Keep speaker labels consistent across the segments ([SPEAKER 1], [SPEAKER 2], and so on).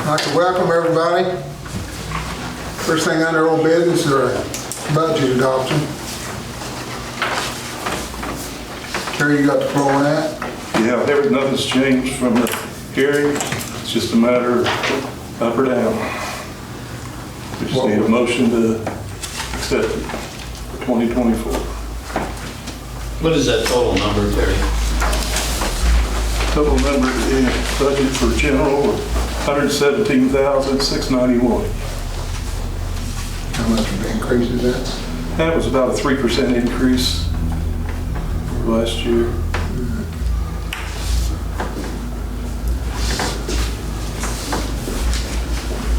[SPEAKER 1] I'd like to welcome everybody. First thing under old business is our budget adoption. Terry, you got the floor on that?
[SPEAKER 2] Yeah, nothing's changed from the hearing. It's just a matter of up or down. We just need a motion to accept it for 2024.
[SPEAKER 3] What is that total number, Terry?
[SPEAKER 2] Total number in budget for general of $117,691.
[SPEAKER 1] How much of an increase is that?
[SPEAKER 2] That was about a 3% increase last year.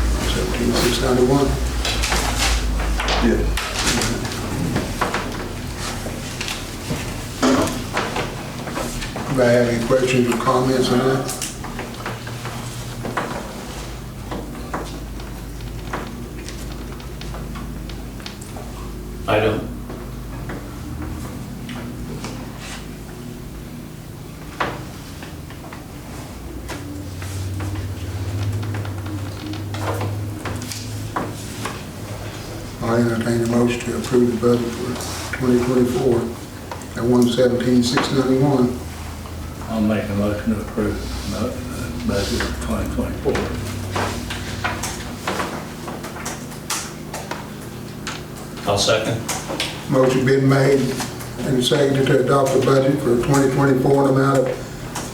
[SPEAKER 1] $17,691.
[SPEAKER 2] Yeah.
[SPEAKER 1] Anybody have any questions or comments on that?
[SPEAKER 3] I don't.
[SPEAKER 1] I entertain a motion to approve the budget for 2024 at $117,691.
[SPEAKER 4] I'll make a motion to approve the budget for 2024.
[SPEAKER 3] I'll second.
[SPEAKER 1] Motion been made and seconded to adopt the budget for 2024 in amount of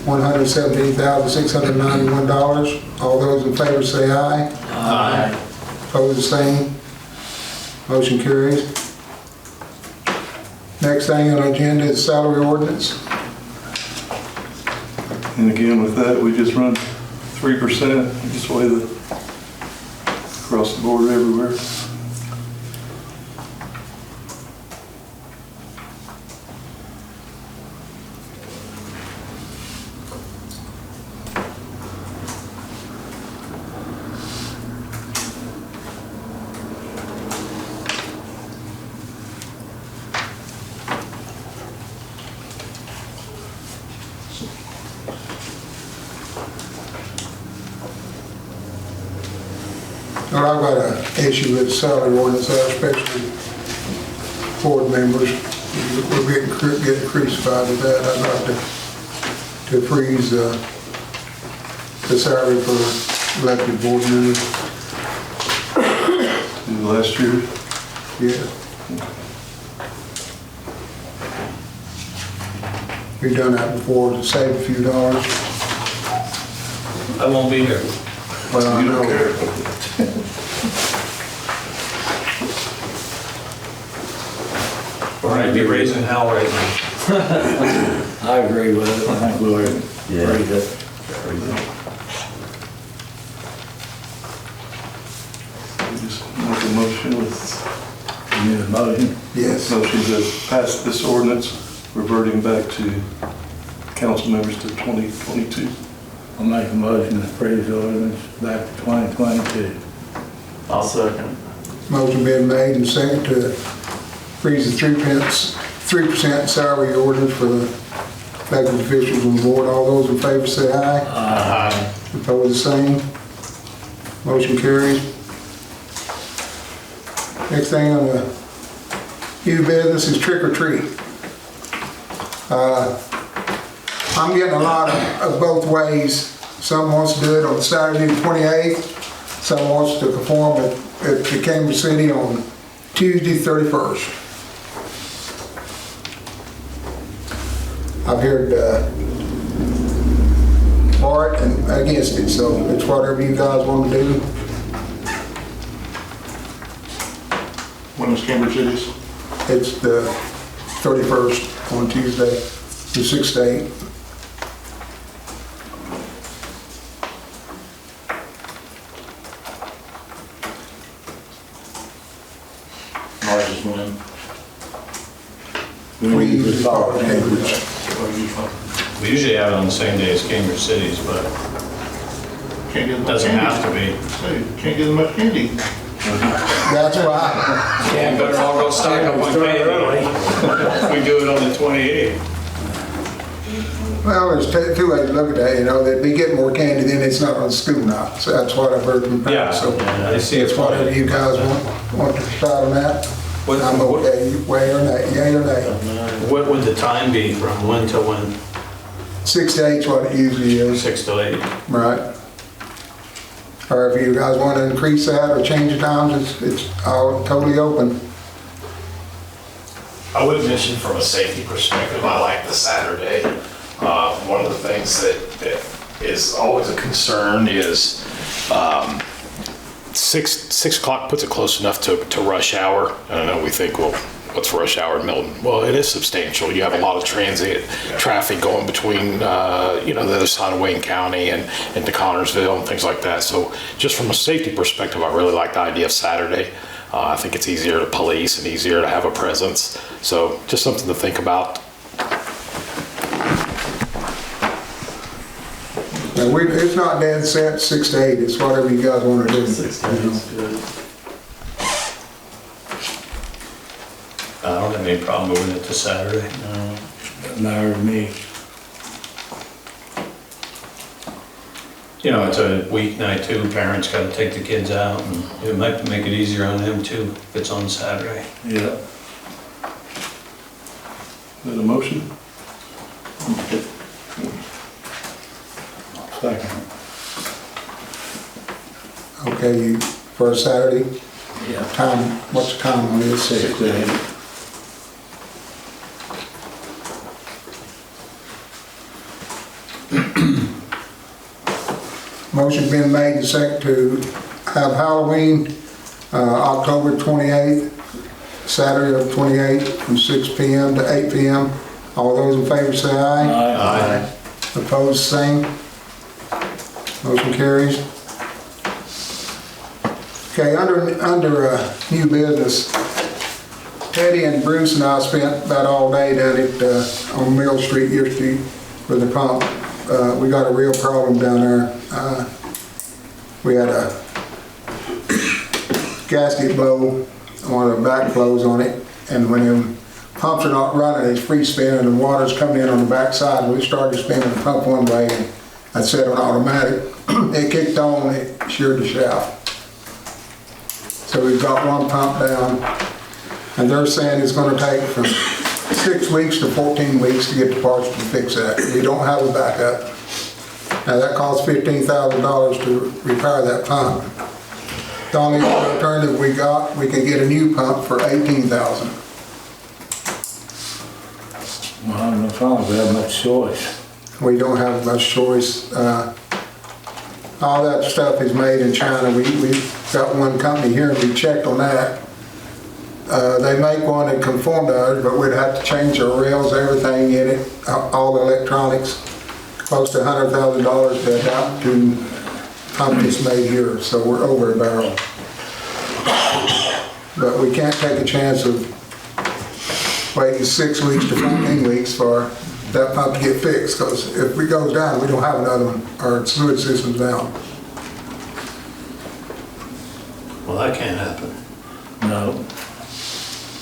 [SPEAKER 1] $117,691. All those in favor say aye.
[SPEAKER 3] Aye.
[SPEAKER 1] Opposed, the same. Motion carries. Next thing on the agenda is salary ordinance.
[SPEAKER 2] And again, with that, we just run 3%, just way across the board everywhere.
[SPEAKER 1] Well, I've got an issue with salary ordinance, especially board members. We're getting crucified with that. I'd like to freeze the salary for elected board members.
[SPEAKER 2] Last year,
[SPEAKER 1] Yeah. We've done that before to save a few dollars.
[SPEAKER 3] I won't be here.
[SPEAKER 1] Well, I
[SPEAKER 2] you don't
[SPEAKER 1] know.
[SPEAKER 2] care.
[SPEAKER 3] We're going to be raising hell right now.
[SPEAKER 4] I agree with it. I think we'll raise it.
[SPEAKER 2] We just make a motion with
[SPEAKER 4] You need a motion?
[SPEAKER 1] Yes.
[SPEAKER 2] motion to pass this ordinance, reverting back to council members to 2022.
[SPEAKER 4] I'll make a motion to freeze the ordinance back to 2022.
[SPEAKER 5] I'll second.
[SPEAKER 1] Motion been made and seconded to freeze the 3% salary ordinance for the elected officials on the board. All those in favor say aye.
[SPEAKER 3] Aye.
[SPEAKER 1] Opposed, the same. Motion carries. Next thing on the new business is trick or treat. I'm getting a lot of both ways. Some wants to do it on Saturday the 28th. Some wants to perform at the Cambridge City on Tuesday 31st. I've heard for it and against it, so it's whatever you guys want to do.
[SPEAKER 5] When is Cambridge City's?
[SPEAKER 1] It's the 31st on Tuesday, the 6th to 8th.
[SPEAKER 5] Ours is when?
[SPEAKER 1] We usually call it Cambridge.
[SPEAKER 3] We usually have it on the same day as Cambridge City's, but
[SPEAKER 5] Can't get
[SPEAKER 3] it
[SPEAKER 5] much
[SPEAKER 3] doesn't
[SPEAKER 5] candy.
[SPEAKER 3] have to be.
[SPEAKER 5] Say, can't get much candy.
[SPEAKER 1] That's why.
[SPEAKER 3] You better all go stock up on candy. We do it on the 28th.
[SPEAKER 1] Well, there's two ways to look at that, you know, they'd be getting more candy than it's not on school night. So that's what I've heard from parents. So
[SPEAKER 3] Yeah, I see your
[SPEAKER 1] it's whatever
[SPEAKER 3] point.
[SPEAKER 1] you guys want to decide on that.
[SPEAKER 3] What-
[SPEAKER 1] I'm okay, way or nay, yay or nay.
[SPEAKER 3] What would the time be from when to when?
[SPEAKER 1] 6 to 8 is what it usually is,
[SPEAKER 3] 6 to 8?
[SPEAKER 1] right? Or if you guys want to increase that or change the times, it's all totally open.
[SPEAKER 6] I would mention from a safety perspective, I like the Saturday. One of the things that is always a concern is 6 o'clock puts it close enough to rush hour. I know we think, well, what's rush hour in Milton? Well, it is substantial. You have a lot of transit traffic going between, the other side of Wayne County and to Connorsville and things like that. So just from a safety perspective, I really like the idea of Saturday. I think it's easier to police and easier to have a presence. So just something to think about.
[SPEAKER 1] Now, it's not dead set, 6 to 8, it's whatever you guys want to do. 6 to 8 is good.
[SPEAKER 3] I don't have any problem moving it to Saturday.
[SPEAKER 4] Doesn't matter to me.
[SPEAKER 3] You know, it's a weeknight too, parents gotta take the kids out, and it might make it easier on them too, if it's on Saturday.
[SPEAKER 4] Yeah.
[SPEAKER 2] Is that a motion?
[SPEAKER 4] Second.
[SPEAKER 1] Okay, you, for a Saturday,
[SPEAKER 4] Yeah.
[SPEAKER 1] time, what's the time on this?
[SPEAKER 4] 6 to 8.
[SPEAKER 1] Motion been made and second to have Halloween, October 28th, Saturday of 28th, from 6 PM to 8 PM. All those in favor say aye.
[SPEAKER 4] Aye.
[SPEAKER 1] Opposed, same. Motion carries. Okay, under new business, Teddy and Bruce and I spent about all day down at, on Mill Street yesterday with the pump. We got a real problem down there. We had a gasket blow, one of the backflows on it, and when them pumps are not running, it's free spinning and the water's coming in on the backside. We started spinning the pump one way and I set on automatic. It kicked on, it sheared the shaft. So we've got one pump down, and they're saying it's gonna take from 6 weeks to 14 weeks to get the parts to fix that. We don't have a backup. Now that costs $15,000 to repair that pump. The only alternative we got, we can get a new pump for $18,000.
[SPEAKER 4] Well, I don't know if I have much choice.
[SPEAKER 1] We don't have much choice. All that stuff is made in China. We've got one company here, and we checked on that. They make one that conform to ours, but we'd have to change our rails, everything in it, all the electronics. Close to $100,000 to adapt to pump that's made here, so we're over a barrel. But we can't take a chance of waiting 6 weeks to 14 weeks for that pump to get fixed, because if it goes down, we don't have another one. Our fluid system's down.
[SPEAKER 3] Well, that can't happen.
[SPEAKER 4] No.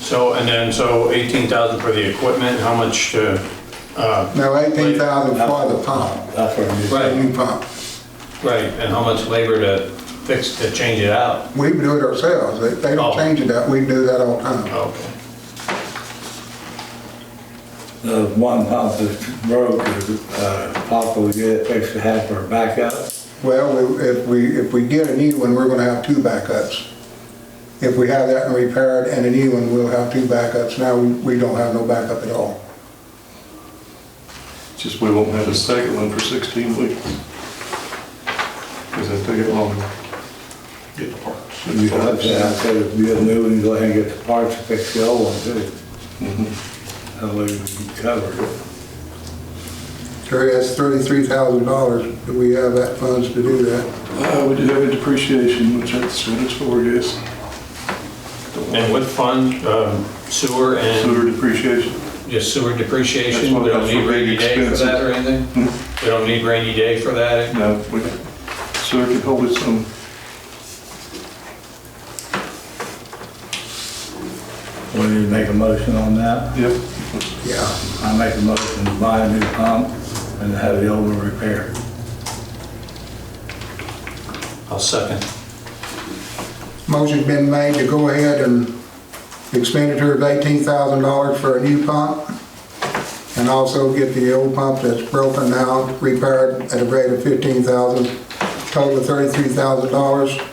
[SPEAKER 3] So, and then, so 18,000 for the equipment, how much,
[SPEAKER 1] No, $18,000 for the pump,
[SPEAKER 4] That's what
[SPEAKER 1] the
[SPEAKER 3] Right.
[SPEAKER 1] new pump.
[SPEAKER 3] right, and how much labor to fix, to change it out?
[SPEAKER 1] We do it ourselves. They don't
[SPEAKER 3] Oh.
[SPEAKER 1] change it out. We do that all the time.
[SPEAKER 3] Okay.
[SPEAKER 4] the one pump that's broke, is possible to get it fixed to have for a backup.
[SPEAKER 1] Well, if we get a new one, we're gonna have 2 backups. If we have that and repaired and a new one, we'll have 2 backups. Now, we don't have no backup at all.
[SPEAKER 2] Just we won't have a second one for 16 weeks. Because they take it longer.
[SPEAKER 5] Get the parts.
[SPEAKER 4] You have to, I said, if you get a new one, go ahead and get the parts to fix the old one too. That way we can cover it.
[SPEAKER 1] Terry, that's $33,000. Do we have that funds to do that?
[SPEAKER 2] We do have a depreciation, which that's what it's for, I guess.
[SPEAKER 3] And what fund, sewer and
[SPEAKER 2] Sewer depreciation.
[SPEAKER 3] just sewer
[SPEAKER 2] That's
[SPEAKER 3] depreciation?
[SPEAKER 2] what-
[SPEAKER 3] We don't
[SPEAKER 2] that's
[SPEAKER 3] need
[SPEAKER 2] what
[SPEAKER 3] rainy day for
[SPEAKER 2] expenses.
[SPEAKER 3] that or anything? We don't need rainy day for that?
[SPEAKER 2] No, sewer can hold its own.
[SPEAKER 4] We need to make a motion on that.
[SPEAKER 2] Yep.
[SPEAKER 1] Yeah.
[SPEAKER 4] I make a motion to buy a new pump and have the old one repaired.
[SPEAKER 3] I'll second.
[SPEAKER 1] Motion's been made to go ahead and expenditure of $18,000 for a new pump, and also get the old pump that's broken now repaired at a rate of $15,000, total of $33,000.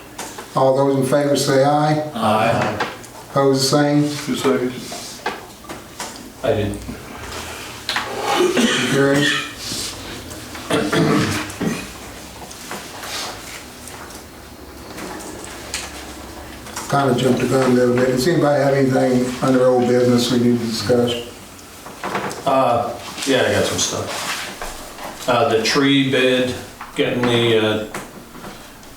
[SPEAKER 1] All those in favor say aye.
[SPEAKER 3] Aye.
[SPEAKER 1] Opposed, the same.
[SPEAKER 2] 2 seconds.
[SPEAKER 3] I did.
[SPEAKER 1] Carries. Kind of jumped the gun a little bit. Does anybody have anything under old business we need to discuss?
[SPEAKER 3] Yeah, I got some stuff. The tree bid, getting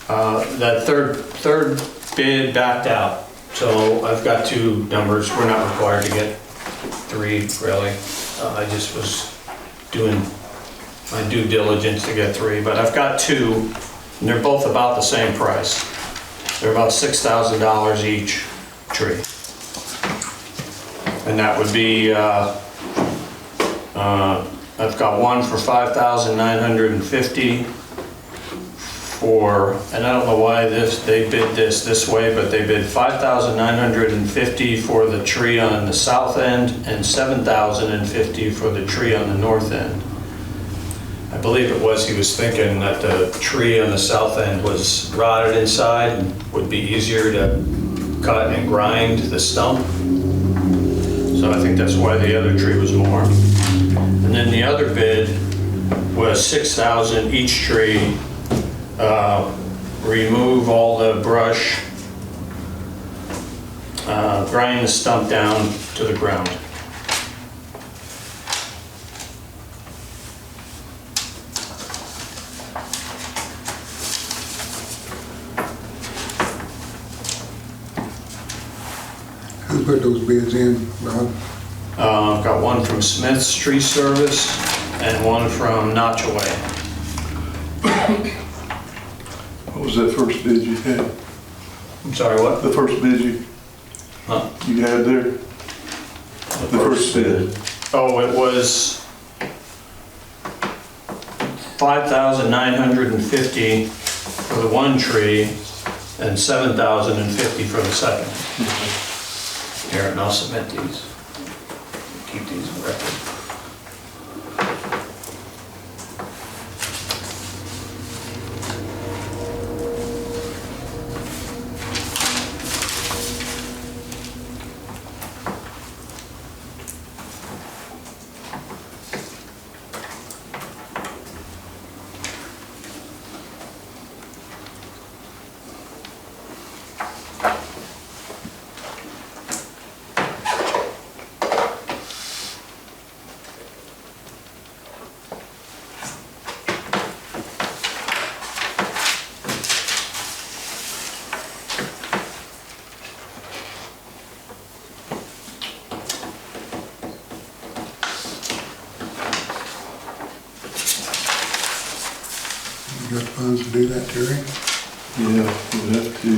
[SPEAKER 3] that third bid backed out. So I've got 2 numbers. We're not required to get 3, really. I just was doing my due diligence to get 3, but I've got 2, and they're both about the same price. They're about $6,000 each tree. And that would be, I've got one for $5,950 for, and I don't know why they bid this way, but they bid $5,950 for the tree on the south end and $7,050 for the tree on the north end. I believe it was, he was thinking that the tree on the south end was rotted inside and would be easier to cut and grind the stump. So I think that's why the other tree was more. And then the other bid was $6,000 each tree. Remove all the brush, grind the stump down to the ground.
[SPEAKER 1] Who put those bids in, Rob?
[SPEAKER 3] I've got one from Smith's Tree Service and one from Notch Away.
[SPEAKER 2] What was that first bid you had?
[SPEAKER 3] I'm sorry, what?
[SPEAKER 2] The first bid you had there? The first bid.
[SPEAKER 3] Oh, it was $5,950 for the one tree and $7,050 for the second. Here, and I'll submit these. Keep these in record.
[SPEAKER 1] You got funds to do that, Terry?
[SPEAKER 2] Yeah, we'd have to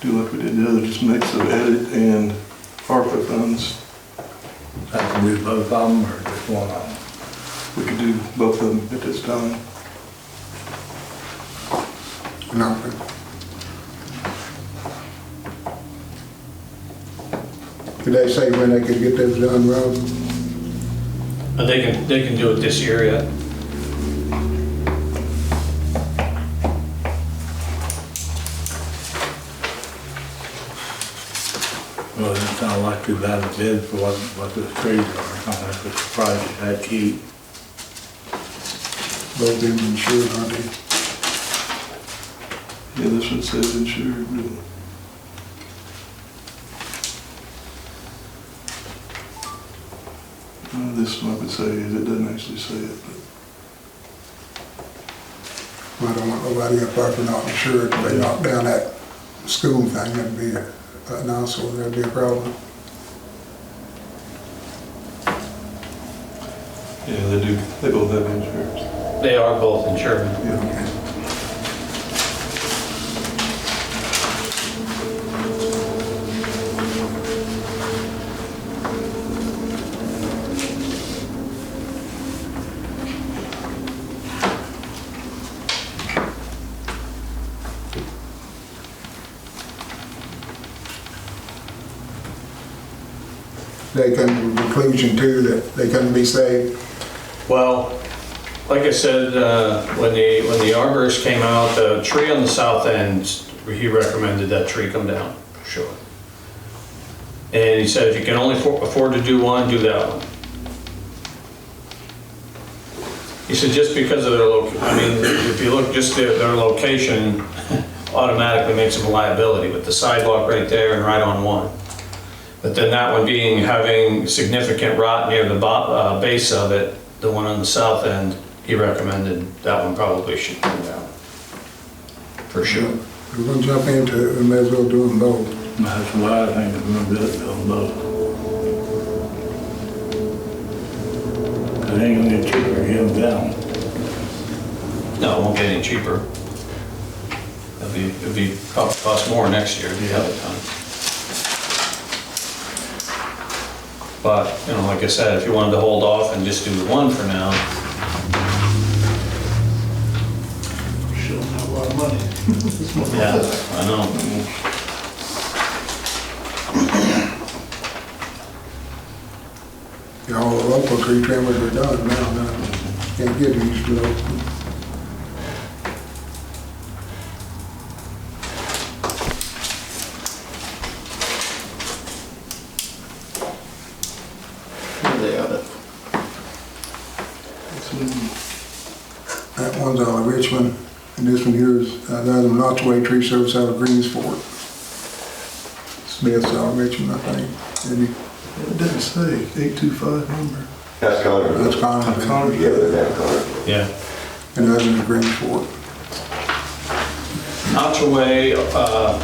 [SPEAKER 2] do like we did the other, just mix of edit and ARPA funds.
[SPEAKER 4] I can do both of them or just one of them.
[SPEAKER 2] We could do both of them at this time.
[SPEAKER 1] No. Did they say when they could get those done, Rob?
[SPEAKER 3] They can do it this year yet.
[SPEAKER 4] Well, it doesn't sound like too bad a bid for what the trees are. I'm not surprised it's that cheap.
[SPEAKER 1] Both them insured, aren't they?
[SPEAKER 2] Yeah, this one says insured, but this one I would say is, it doesn't actually say it, but
[SPEAKER 1] I don't want nobody up there for not insured. If they knock down that school thing, that'd be an also, that'd be a problem.
[SPEAKER 2] yeah, they do, they both have insurance.
[SPEAKER 3] They are both insured.
[SPEAKER 2] Yeah.
[SPEAKER 1] they come to the conclusion too that they couldn't be saved?
[SPEAKER 3] Well, like I said, when the arborist came out, the tree on the south end, he recommended that tree come down, for sure. And he said, if you can only afford to do one, do that one. He said, just because of their I mean, if you look, just their location automatically makes them a liability with the sidewalk right there and right on one. But then that one having significant rot near the base of it, the one on the south end, he recommended that one probably should come down, for sure.
[SPEAKER 1] We're gonna jump into it, we may as well do them both.
[SPEAKER 4] That's why I think it's gonna be on both. It ain't gonna get cheaper to get them down.
[SPEAKER 3] No, it won't get any cheaper. It'll be cost more next year to have it done. But, you know, like I said, if you wanted to hold off and just do the one for now,
[SPEAKER 5] Sure, not a lot of money.
[SPEAKER 3] yeah, I know.
[SPEAKER 1] Yeah, all the local tree trimmers are done now, can't get these local.
[SPEAKER 5] They ought to.
[SPEAKER 1] That one's out of Richmond, and this one here is another Notchway Tree Service out of Greensford. Smith's out of Richmond, I think. And
[SPEAKER 5] It didn't say 825 number.
[SPEAKER 7] That's Connor.
[SPEAKER 1] that's Connor.
[SPEAKER 7] Yeah, that's Connor.
[SPEAKER 3] Yeah.
[SPEAKER 1] And the other is Greensford.
[SPEAKER 3] Notchaway,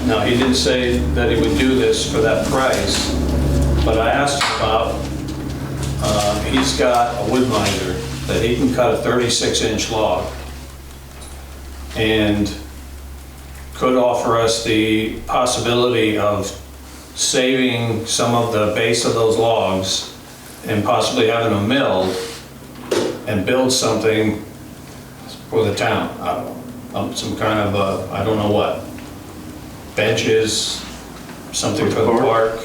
[SPEAKER 3] now he didn't say that he would do this for that price, but I asked him about, he's got a wood minder that he can cut a 36-inch log and could offer us the possibility of saving some of the base of those logs and possibly having them milled and build something for the town. I don't know, some kind of, I don't know what, benches, something for the park.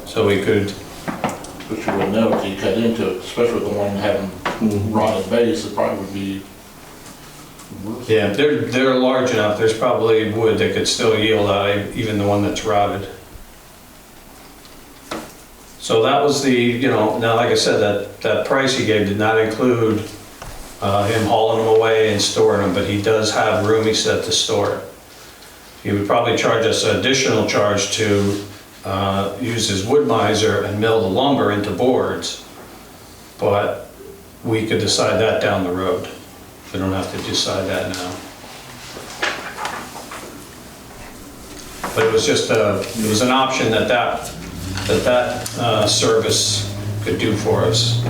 [SPEAKER 3] So we could,
[SPEAKER 5] But you would know if you cut into it, especially with the one having rotted base, it probably would be worse.
[SPEAKER 3] yeah, they're large enough, there's probably wood that could still yield out, even the one that's rotted. So that was the, you know, now like I said, that price he gave did not include him hauling them away and storing them, but he does have room, he said, to store it. He would probably charge us an additional charge to use his wood miser and mill the lumber into boards, but we could decide that down the road. We don't have to decide that now. But it was just it was an option that service could do for us.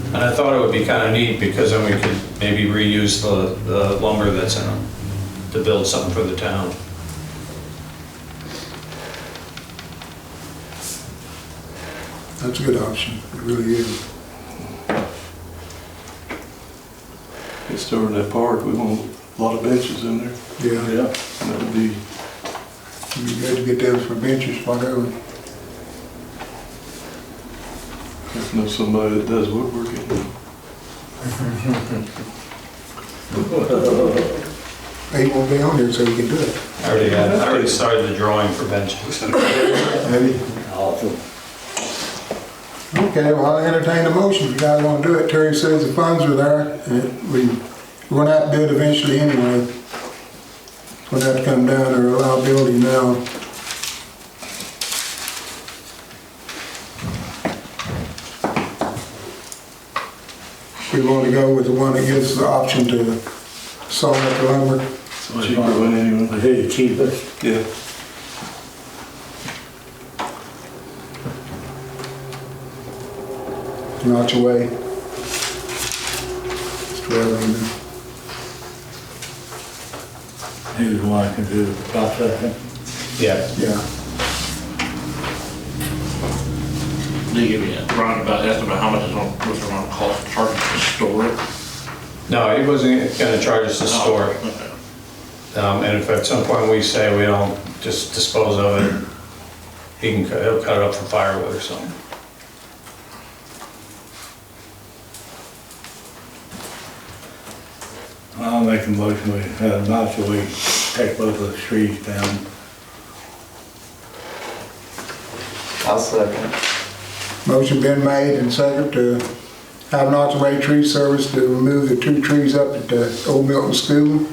[SPEAKER 3] And I thought it would be kind of neat because then we could maybe reuse the lumber that's in them to build something for the town.
[SPEAKER 1] That's a good option, it really is.
[SPEAKER 2] It's stored in that park, we want a lot of benches in there.
[SPEAKER 1] Yeah,
[SPEAKER 2] And that would be,
[SPEAKER 1] it'd be good to get those for benches, whatever.
[SPEAKER 2] if know somebody that does woodworking.
[SPEAKER 1] He won't be on here so he can do it.
[SPEAKER 3] I already started the drawing for benches.
[SPEAKER 1] Maybe.
[SPEAKER 4] Awesome.
[SPEAKER 1] Okay, well, I'll entertain a motion if you guys want to do it. Terry says the funds are there. We're going to have to do it eventually anyway. We'll have to come down to reliability now. We want to go with the one that gives the option to saw up the lumber.
[SPEAKER 2] Cheaper one anyway.
[SPEAKER 4] I think the cheapest.
[SPEAKER 2] Yeah.
[SPEAKER 1] Notch away. It's 12 even.
[SPEAKER 4] Here's one I can do the processing.
[SPEAKER 3] Yeah.
[SPEAKER 1] Yeah.
[SPEAKER 5] They give you a roundabout estimate how much it's going to cost to charge to store it.
[SPEAKER 3] No, he wasn't going to charge us to store it.
[SPEAKER 5] Okay.
[SPEAKER 3] And if at some point we say we don't just dispose of it, he'll cut it up for firewood or something.
[SPEAKER 4] I'll make a motion, we have not till we take both of the trees down.
[SPEAKER 7] I'll second.
[SPEAKER 1] Motion been made and second to have Nottaway Tree Service to remove the 2 trees up at the Old Milton School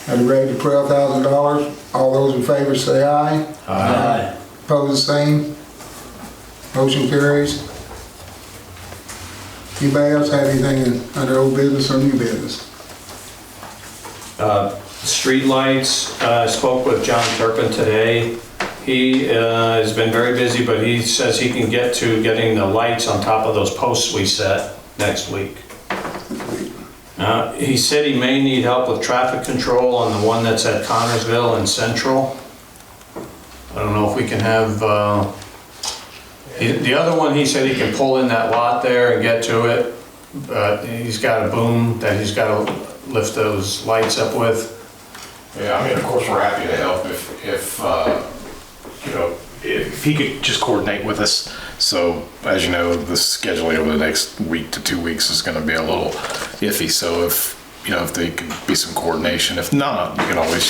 [SPEAKER 1] at a rate of $12,000. All those in favor say aye.
[SPEAKER 4] Aye.
[SPEAKER 1] Opposed, same. Motion carries. Anybody else have anything under old business or new business?
[SPEAKER 3] Street lights, I spoke with John Turpin today. He has been very busy, but he says he can get to getting the lights on top of those posts we set next week. He said he may need help with traffic control on the one that's at Connorsville and Central. I don't know if we can have, the other one, he said he can pull in that lot there and get to it, but he's got a boom that he's got to lift those lights up with.
[SPEAKER 6] Yeah, I mean, of course, we're happy to help if you know, if he could just coordinate with us. So, as you know, the scheduling over the next week to 2 weeks is going to be a little iffy. So if, you know, if there could be some coordination. If not, you can always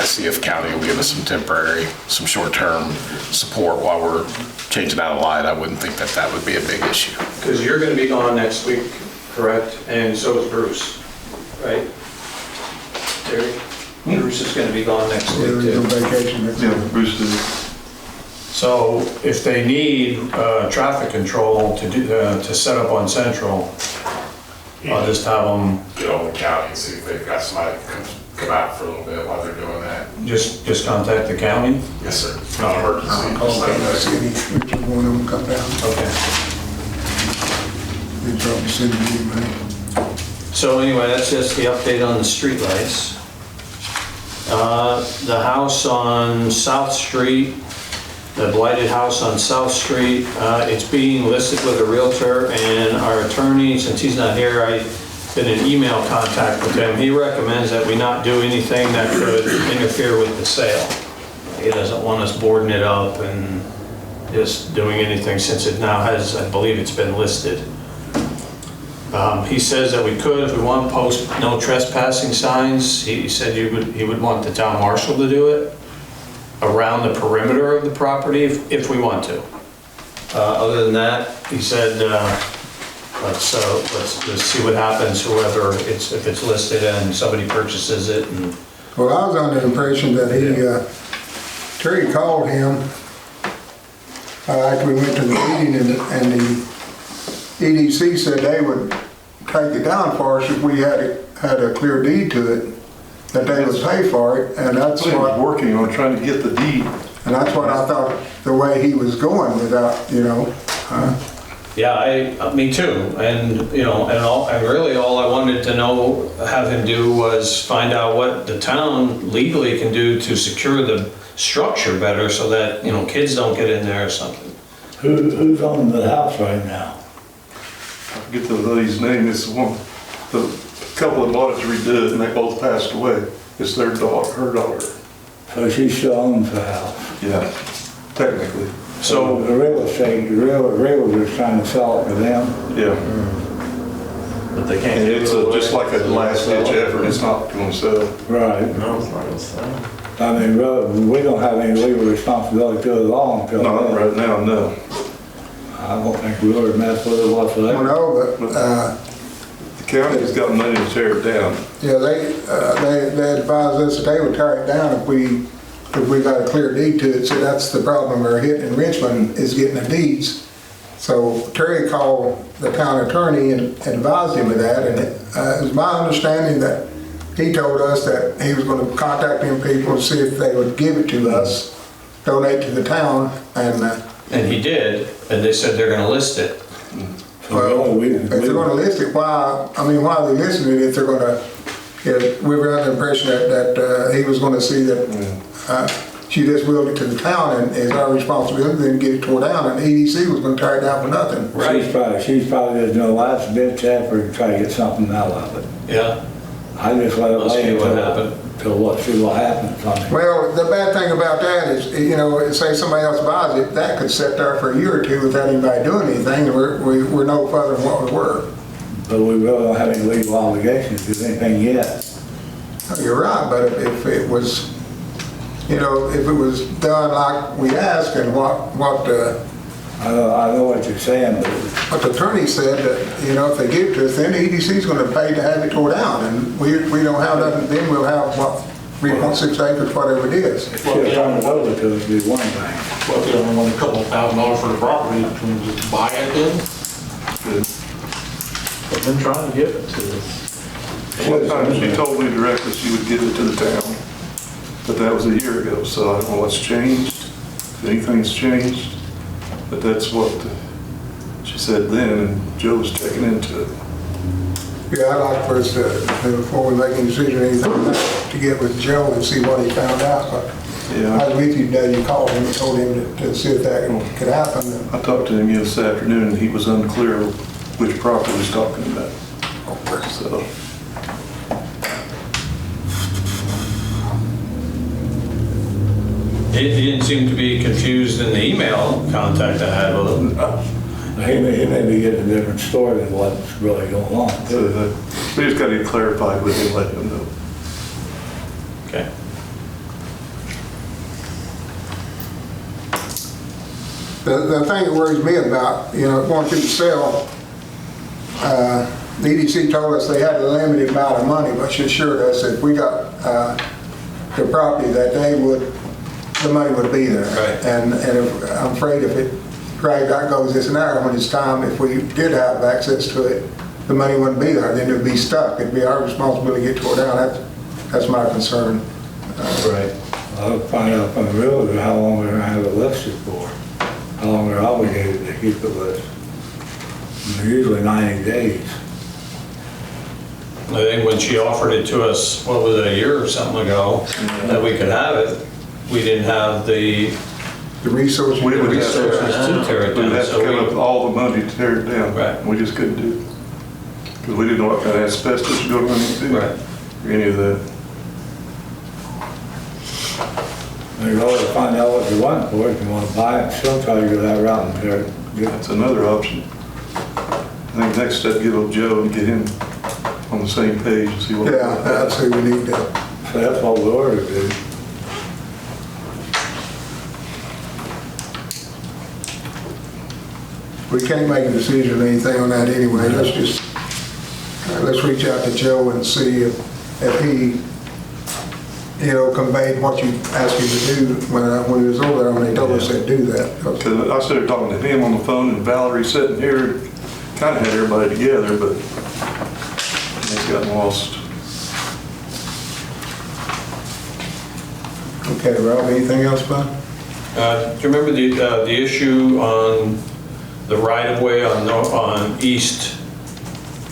[SPEAKER 6] see if county will give us some temporary, some short-term support while we're changing out a light. I wouldn't think that that would be a big issue.
[SPEAKER 3] Because you're going to be gone next week, correct? And so is Bruce, right? Terry? Bruce is going to be gone next week
[SPEAKER 1] They're on
[SPEAKER 3] too.
[SPEAKER 1] vacation next
[SPEAKER 2] Yeah,
[SPEAKER 1] week.
[SPEAKER 2] Bruce did.
[SPEAKER 3] So if they need traffic control to do, to set up on Central, I'll just have them,
[SPEAKER 6] Get on the county and see if they've got somebody to come out for a little bit while they're doing that.
[SPEAKER 3] just contact the county?
[SPEAKER 6] Yes, sir. It's not an emergency.
[SPEAKER 1] I'll call
[SPEAKER 6] Just let them know.
[SPEAKER 1] Kansas City, which is one of them come down.
[SPEAKER 3] Okay.
[SPEAKER 1] They probably send an email.
[SPEAKER 3] So anyway, that's just the update on the streetlights. The house on South Street, the blighted house on South Street, it's being listed with a realtor, and our attorney, since he's not here, I've been in email contact with him. He recommends that we not do anything that could interfere with the sale. He doesn't want us boarding it up and just doing anything since it now has, I believe it's been listed. He says that we could, if we want, post no trespassing signs. He said he would want the town marshal to do it around the perimeter of the property if we want to. Other than that, he said, let's see what happens, whoever, if it's listed and somebody purchases it. And
[SPEAKER 1] Well, I was under the impression that Terry called him after we went to the meeting, and the EDC said they would take it down for us if we had a clear deed to it, that they would pay for it, and that's
[SPEAKER 2] He was
[SPEAKER 1] what,
[SPEAKER 2] working on trying to get the deed.
[SPEAKER 1] and that's what I thought the way he was going without, you know.
[SPEAKER 3] yeah, me too. And, you know, and really all I wanted to know, have him do was find out what the town legally can do to secure the structure better so that, you know, kids don't get in there or something.
[SPEAKER 4] Who's on the house right now?
[SPEAKER 2] I forget the lady's name. It's the one, the couple that bought it to redo it, and they both passed away. It's their daughter, her daughter.
[SPEAKER 4] So she still owns the house.
[SPEAKER 2] Yeah, technically.
[SPEAKER 3] So,
[SPEAKER 4] The real estate, the realtor's trying to sell it to them.
[SPEAKER 2] Yeah.
[SPEAKER 7] But they can't
[SPEAKER 2] And
[SPEAKER 7] do it.
[SPEAKER 2] it's just like a last ditch effort. It's not going to sell.
[SPEAKER 4] Right.
[SPEAKER 7] No, it's not gonna sell.
[SPEAKER 4] I mean, really, we don't have any legal responsibility to it at all until
[SPEAKER 2] Not
[SPEAKER 4] then.
[SPEAKER 2] right now, no.
[SPEAKER 4] I don't think we ought to mess with it
[SPEAKER 1] I don't
[SPEAKER 4] whatsoever.
[SPEAKER 1] know, but,
[SPEAKER 2] The county's got money to tear it down.
[SPEAKER 1] yeah, they advised us that they would tear it down if we got a clear deed to it. So that's the problem we're hitting in Richmond, is getting the deeds. So Terry called the town attorney and advised him of that, and it was my understanding that he told us that he was going to contact them people and see if they would give it to us, donate to the town,
[SPEAKER 3] and he did, and they said they're gonna list it.
[SPEAKER 1] well, if they're gonna list it, why are they listing it if they're gonna, we were under the impression that he was gonna see that she just willed it to the town and it's our responsibility then get it tore down, and EDC was gonna tear it down for nothing.
[SPEAKER 4] She's probably just doing a last ditch effort to try to get something out of it.
[SPEAKER 3] Yeah,
[SPEAKER 4] I just let it
[SPEAKER 3] Let's
[SPEAKER 4] lay
[SPEAKER 3] see what
[SPEAKER 4] until
[SPEAKER 3] happened.
[SPEAKER 4] till what, see what happens on it.
[SPEAKER 1] Well, the bad thing about that is, say somebody else buys it, that could sit there for a year or two without anybody doing anything, and we're no further than what we were.
[SPEAKER 4] But we really don't have any legal obligations to do anything yet.
[SPEAKER 1] You're right, but if it was, if it was done like we asked and what
[SPEAKER 4] I know what you're saying, but
[SPEAKER 1] the attorney said, that, if they give it to us, then the EDC's gonna pay to have it tore down, and we don't have nothing, then we'll have, 3.6 acres, whatever it is.
[SPEAKER 4] if you turn it over to us, it'd be one thing.
[SPEAKER 5] Well, if you only want a couple of $1,000 for the property, can you just buy it then?
[SPEAKER 7] I've been trying to give it to us.
[SPEAKER 2] One time she told me directly she would give it to the town, but that was a year ago, so I don't know what's changed, if anything's changed. But that's what she said then, and Joe was checking into it.
[SPEAKER 1] Yeah, I'd like for us to, before we make any decision or anything, to get with Joe and see what he found out. But
[SPEAKER 2] Yeah.
[SPEAKER 1] I was with you today, you called him and told him to see if that could happen.
[SPEAKER 2] I talked to him this afternoon, and he was unclear which property he was talking about, so.
[SPEAKER 3] He didn't seem to be confused in the email contact I had with him.
[SPEAKER 4] He may be getting a different story than what's really going on.
[SPEAKER 2] So we just got to get clarified with him, let him know.
[SPEAKER 3] Okay.
[SPEAKER 1] The thing that worries me about, going through the sale, the EDC told us they had a limited amount of money, but she assured us that if we got the property, that the money would be there.
[SPEAKER 3] Right.
[SPEAKER 1] And I'm afraid if it dragged out, goes this and that, when it's time, if we did have access to it, the money wouldn't be there, then it would be stuck. It'd be our responsibility to get tore down. That's my concern.
[SPEAKER 3] Right.
[SPEAKER 4] I'll find out from the realtor how long they're gonna have it listed for, how long they're obligated to keep it listed. And they're usually 90 days.
[SPEAKER 3] I think when she offered it to us, what was it, a year or something ago, that we could have it, we didn't have the
[SPEAKER 1] resources.
[SPEAKER 2] We would have
[SPEAKER 3] resources to tear it
[SPEAKER 2] We'd
[SPEAKER 3] down.
[SPEAKER 2] have to
[SPEAKER 3] So
[SPEAKER 2] come up with
[SPEAKER 3] we,
[SPEAKER 2] all the money to tear it down.
[SPEAKER 3] Right.
[SPEAKER 2] We just couldn't do it. Because we didn't know what kind of asbestos was going to run into.
[SPEAKER 3] Right.
[SPEAKER 2] Or any of that.
[SPEAKER 4] They're going to find out what they want for it. If you want to buy it, she'll try to go that route and tear it.
[SPEAKER 2] That's another option. I think next step, give up Joe and get him on the same page and see what.
[SPEAKER 1] Yeah, that's who we need to.
[SPEAKER 4] So that's what we ought to do.
[SPEAKER 1] We can't make a decision or anything on that anyway. Let's reach out to Joe and see if he, conveyed what you asked him to do when he was over there, when they told us they'd do that.
[SPEAKER 2] Because I started talking to him on the phone, and Valerie sitting here, kind of had everybody together, but it's gotten lost.
[SPEAKER 1] Okay, Rob, anything else, bud?
[SPEAKER 3] do you remember the issue on the right-of-way on East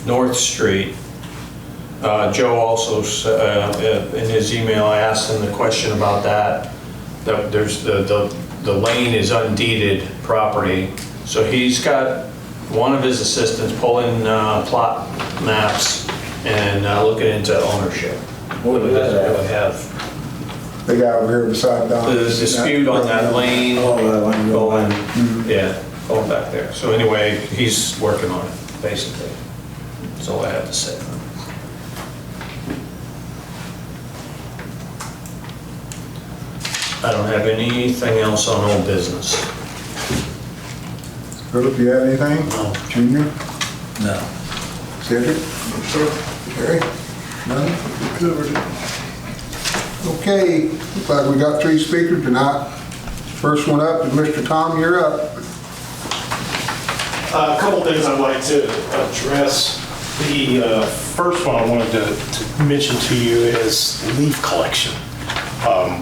[SPEAKER 3] North Street? Joe also, in his email, I asked him the question about that there's the lane is undeeded property. So he's got one of his assistants pulling plot maps and looking into ownership.
[SPEAKER 4] What
[SPEAKER 3] But it
[SPEAKER 4] is
[SPEAKER 3] doesn't
[SPEAKER 4] that?
[SPEAKER 3] really have,
[SPEAKER 1] The guy over here beside Don.
[SPEAKER 3] there's a dispute on that lane
[SPEAKER 4] Oh, that lane
[SPEAKER 3] going,
[SPEAKER 4] going.
[SPEAKER 3] yeah, going back there. So anyway, he's working on it, basically. That's all I have to say. I don't have anything else on old business.
[SPEAKER 1] Philip, you have anything?
[SPEAKER 3] No.
[SPEAKER 1] Junior?
[SPEAKER 4] No.
[SPEAKER 1] Cedric? Terry? None?
[SPEAKER 2] Covered it.
[SPEAKER 1] Okay, looks like we got 3 speakers tonight. First one up is Mr. Tom, you're up.
[SPEAKER 8] A couple things I'd like to address. The first one I wanted to mention to you is leaf collection.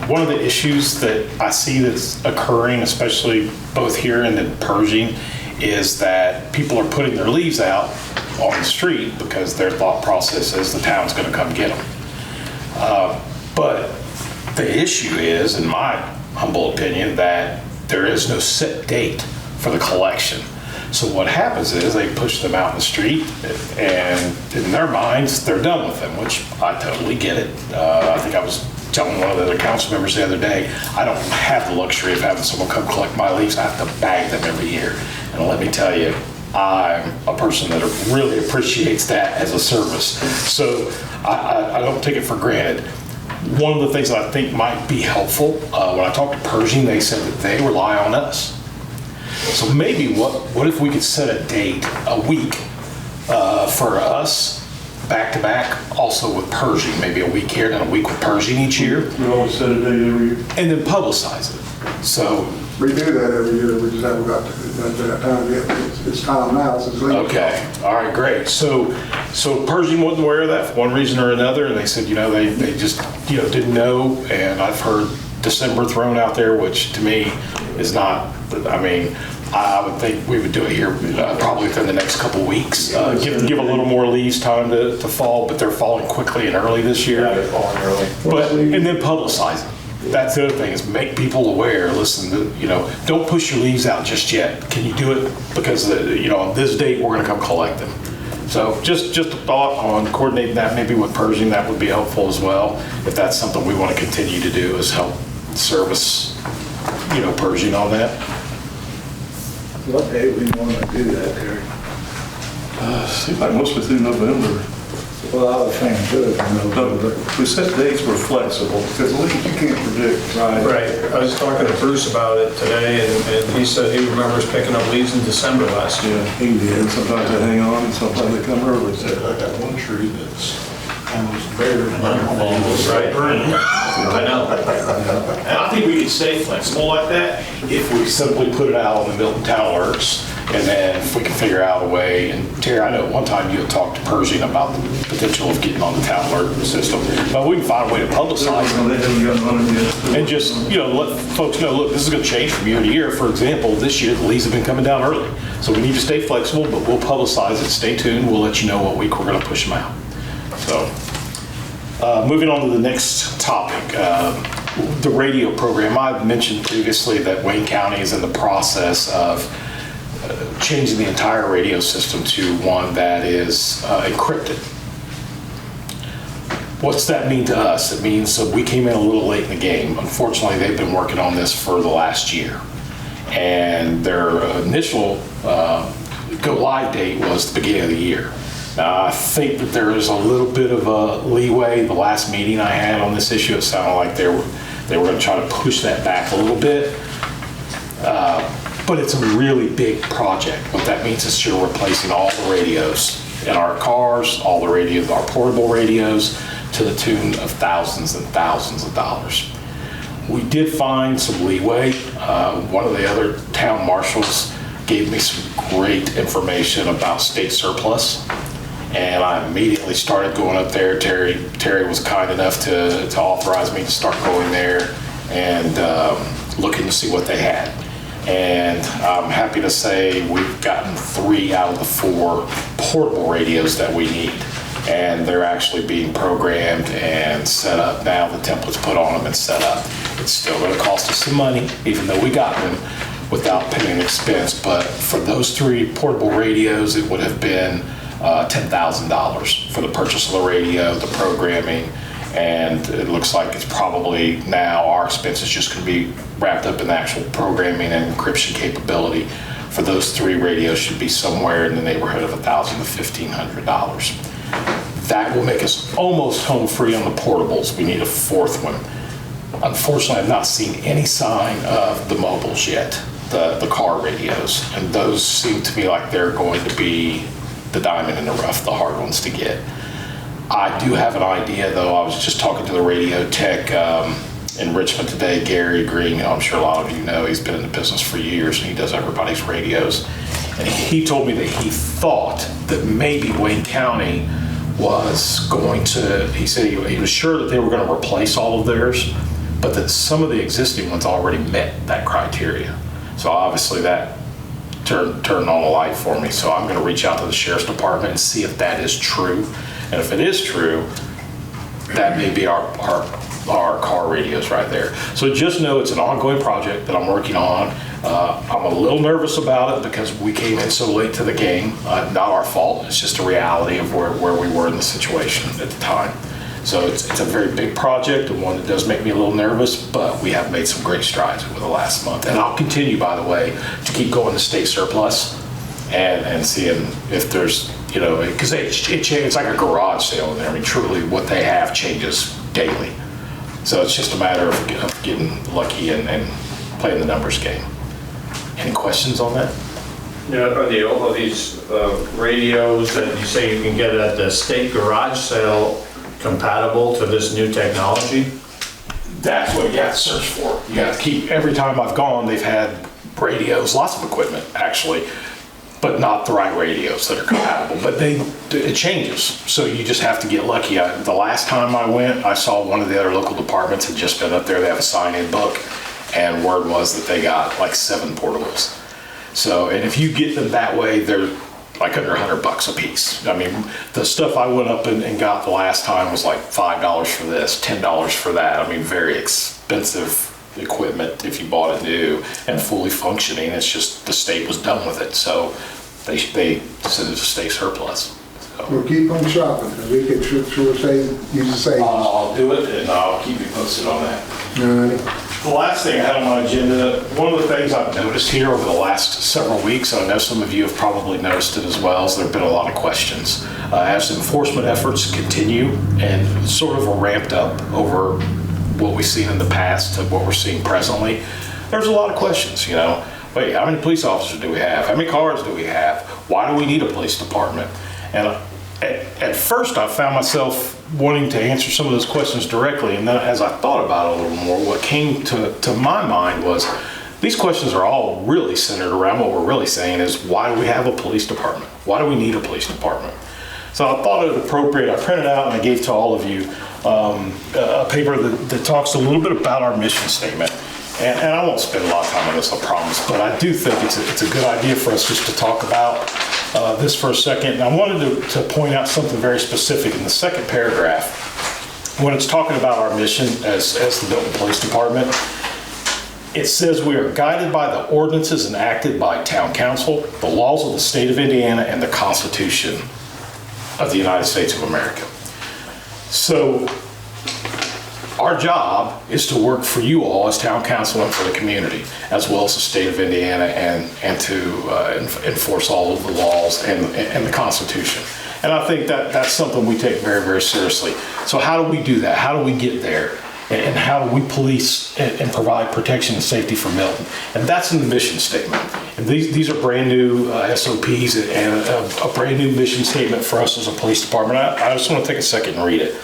[SPEAKER 8] One of the issues that I see that's occurring, especially both here and in Pershing, is that people are putting their leaves out on the street because their thought process is the town's going to come get them. But the issue is, in my humble opinion, that there is no set date for the collection.
[SPEAKER 6] So what happens is they push them out in the street, and in their minds, they're done with them, which I totally get it. I think I was telling one of the other council members the other day, I don't have the luxury of having someone come collect my leaves. I have to bag them every year. And let me tell you, I'm a person that really appreciates that as a service. So I don't take it for granted. One of the things that I think might be helpful, when I talked to Pershing, they said that they rely on us. So maybe what if we could set a date, a week, for us, back to back, also with Pershing, maybe a week here and a week with Pershing each year,
[SPEAKER 2] We always set a date every year.
[SPEAKER 6] and then publicize it. So,
[SPEAKER 1] We do that every year, we just haven't got to that time yet. It's time now, since legal.
[SPEAKER 6] okay, all right, great. So Pershing wasn't aware of that for one reason or another, and they said, they just, didn't know, and I've heard December thrown out there, which to me is not, I would think we would do it here probably within the next couple weeks. Give a little more leaves time to fall, but they're falling quickly and early this year.
[SPEAKER 7] Yeah, they're falling early.
[SPEAKER 6] But, and then publicize it. That's the other thing, is make people aware, listen, don't push your leaves out just yet. Can you do it? Because, on this date, we're gonna come collect them. So just a thought on coordinating that maybe with Pershing, that would be helpful as well. If that's something we wanna continue to do, is help service, Pershing on that.
[SPEAKER 4] What day we want to do that, Terry?
[SPEAKER 2] Seems like mostly through November.
[SPEAKER 4] Well, I was saying good in November.
[SPEAKER 2] But we set dates were flexible, because leaves you can't predict.
[SPEAKER 3] Right, I was talking to Bruce about it today, and he said he remembers picking up leaves in December last year.
[SPEAKER 2] Yeah, he did. Sometimes they hang on, and sometimes they come early.
[SPEAKER 5] I got one tree that's almost buried.
[SPEAKER 3] Right. I know.
[SPEAKER 8] And I think we could stay flexible like that if we simply put it out on the Milton Town Alerts, and then if we can figure out a way, and Terry, I know one time you had talked to Pershing about the potential of getting on the town alert system, but we can find a way to publicize
[SPEAKER 2] They haven't gotten on it yet.
[SPEAKER 8] and just, let folks know, look, this is going to change from year to year. For example, this year, the leaves have been coming down early. So we need to stay flexible, but we'll publicize it. Stay tuned. We'll let you know what week we're going to push them out. So, moving on to the next topic, the radio program. I mentioned previously that Wayne County is in the process of changing the entire radio system to one that is encrypted. What's that mean to us? It means that we came in a little late in the game. Unfortunately, they've been working on this for the last year. And their initial go live date was the beginning of the year. Now, I think that there is a little bit of a leeway. The last meeting I had on this issue, it sounded like they were going to try to push that back a little bit. But it's a really big project. What that means is you're replacing all the radios in our cars, all the radios, our portable radios, to the tune of thousands and thousands of dollars. We did find some leeway. One of the other town marshals gave me some great information about state surplus, and I immediately started going up there. Terry was kind enough to authorize me to start going there and looking to see what they had. And I'm happy to say we've gotten 3 out of the 4 portable radios that we need. And they're actually being programmed and set up now. The template's put on them and set up. It's still going to cost us some money, even though we got them without paying an expense. But for those 3 portable radios, it would have been $10,000 for the purchase of the radio, the programming, and it looks like it's probably now our expense is just going to be wrapped up in the actual programming and encryption capability. For those 3 radios should be somewhere in the neighborhood of $1,000 to $1,500. That will make us almost home free on the portables. We need a 4th one. Unfortunately, I've not seen any sign of the mobiles yet, the car radios, and those seem to me like they're going to be the diamond in the rough, the hard ones to get. I do have an idea, though. I was just talking to the radio tech in Richmond today, Gary Green. I'm sure a lot of you know, he's been in the business for years and he does everybody's radios. And he told me that he thought that maybe Wayne County was going to, he said he was sure that they were going to replace all of theirs, but that some of the existing ones already met that criteria. So obviously that turned on a light for me. So I'm going to reach out to the Sheriff's Department and see if that is true. And if it is true, that may be our
[SPEAKER 6] our car radios right there. So just know it's an ongoing project that I'm working on. I'm a little nervous about it because we came in so late to the game. Not our fault. It's just a reality of where we were in the situation at the time. So it's a very big project and one that does make me a little nervous, but we have made some great strides over the last month. And I'll continue, by the way, to keep going to state surplus and seeing if there's, you know, because it's like a garage sale in there. I mean, truly what they have changes daily. So it's just a matter of getting lucky and playing the numbers game. Any questions on that?
[SPEAKER 3] Yeah, are all of these radios that you say you can get at the state garage sale compatible to this new technology?
[SPEAKER 6] That's what you have to search for. You have to keep, every time I've gone, they've had radios, lots of equipment actually, but not the right radios that are compatible. But it changes, so you just have to get lucky. The last time I went, I saw one of the other local departments had just been up there. They have a sign-in book, and word was that they got like 7 portables. So, and if you get them that way, they're like under $100 a piece. I mean, the stuff I went up and got the last time was like $5 for this, $10 for that. I mean, very expensive equipment if you bought it new and fully functioning. It's just the state was done with it, so they sent it to state surplus. So,
[SPEAKER 1] We'll keep on shopping, because we could sure use the savings.
[SPEAKER 6] I'll do it and I'll keep you posted on that.
[SPEAKER 1] All right.
[SPEAKER 6] The last thing I had on my agenda, one of the things I've noticed here over the last several weeks, and I know some of you have probably noticed it as well, is there have been a lot of questions. As enforcement efforts continue and sort of are ramped up over what we've seen in the past to what we're seeing presently, there's a lot of questions, you know. Wait, how many police officers do we have? How many cars do we have? Why do we need a police department? And at first I found myself wanting to answer some of those questions directly, and then as I thought about it a little more, what came to my mind was these questions are all really centered around what we're really saying is, why do we have a police department? Why do we need a police department? So I thought it appropriate. I printed out and I gave to all of you a paper that talks a little bit about our mission statement. And I won't spend a lot of time on this, I promise, but I do think it's a good idea for us just to talk about this for a second. And I wanted to point out something very specific in the second paragraph. When it's talking about our mission as the Milton Police Department, it says we are guided by the ordinances enacted by Town Council, the laws of the state of Indiana, and the Constitution of the United States of America. So our job is to work for you all as Town Council and for the community, as well as the state of Indiana, and to enforce all of the laws and the Constitution. And I think that's something we take very, very seriously. So how do we do that? How do we get there? And how do we police and provide protection and safety for Milton? And that's in the mission statement. And these are brand new SOPs and a brand new mission statement for us as a police department. I just want to take a second and read it.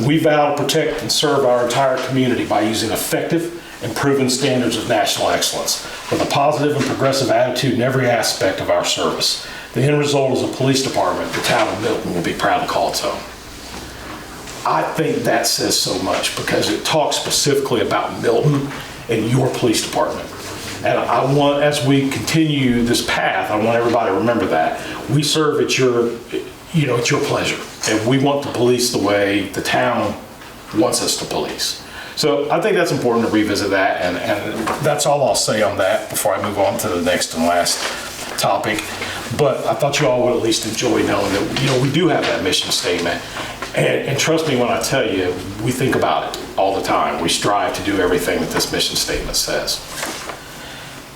[SPEAKER 6] We vow to protect and serve our entire community by using effective and proven standards of national excellence with a positive and progressive attitude in every aspect of our service. The end result is a police department the town of Milton will be proud to call its own. I think that says so much because it talks specifically about Milton and your police department. And I want, as we continue this path, I want everybody to remember that. We serve at your, it's your pleasure. And we want to police the way the town wants us to police. So I think that's important to revisit that, and that's all I'll say on that before I move on to the next and last topic. But I thought you all would at least enjoy knowing that, we do have that mission statement. And trust me when I tell you, we think about it all the time. We strive to do everything that this mission statement says.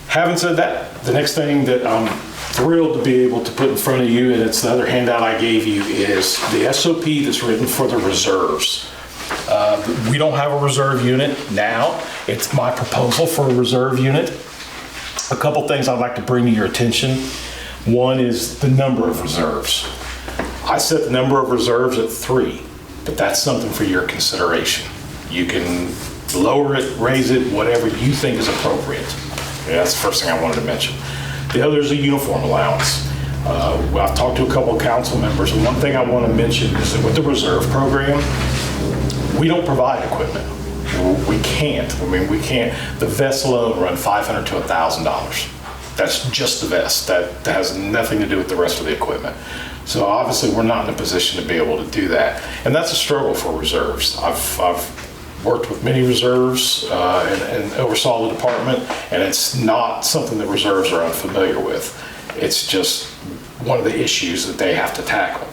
[SPEAKER 6] Having said that, the next thing that I'm thrilled to be able to put in front of you, and it's the other handout I gave you, is the SOP that's written for the reserves. We don't have a reserve unit now. It's my proposal for a reserve unit. A couple things I'd like to bring to your attention. One is the number of reserves. I set the number of reserves at 3, but that's something for your consideration. You can lower it, raise it, whatever you think is appropriate. Okay, that's the first thing I wanted to mention. The other is a uniform allowance. I've talked to a couple of council members, and one thing I want to mention is that with the reserve program, we don't provide equipment. We can't. We can't. The vest alone run $500 to $1,000. That's just the vest. That has nothing to do with the rest of the equipment. So obviously we're not in a position to be able to do that. And that's a struggle for reserves. I've worked with many reserves and oversaw the department, and it's not something that reserves are unfamiliar with. It's just one of the issues that they have to tackle.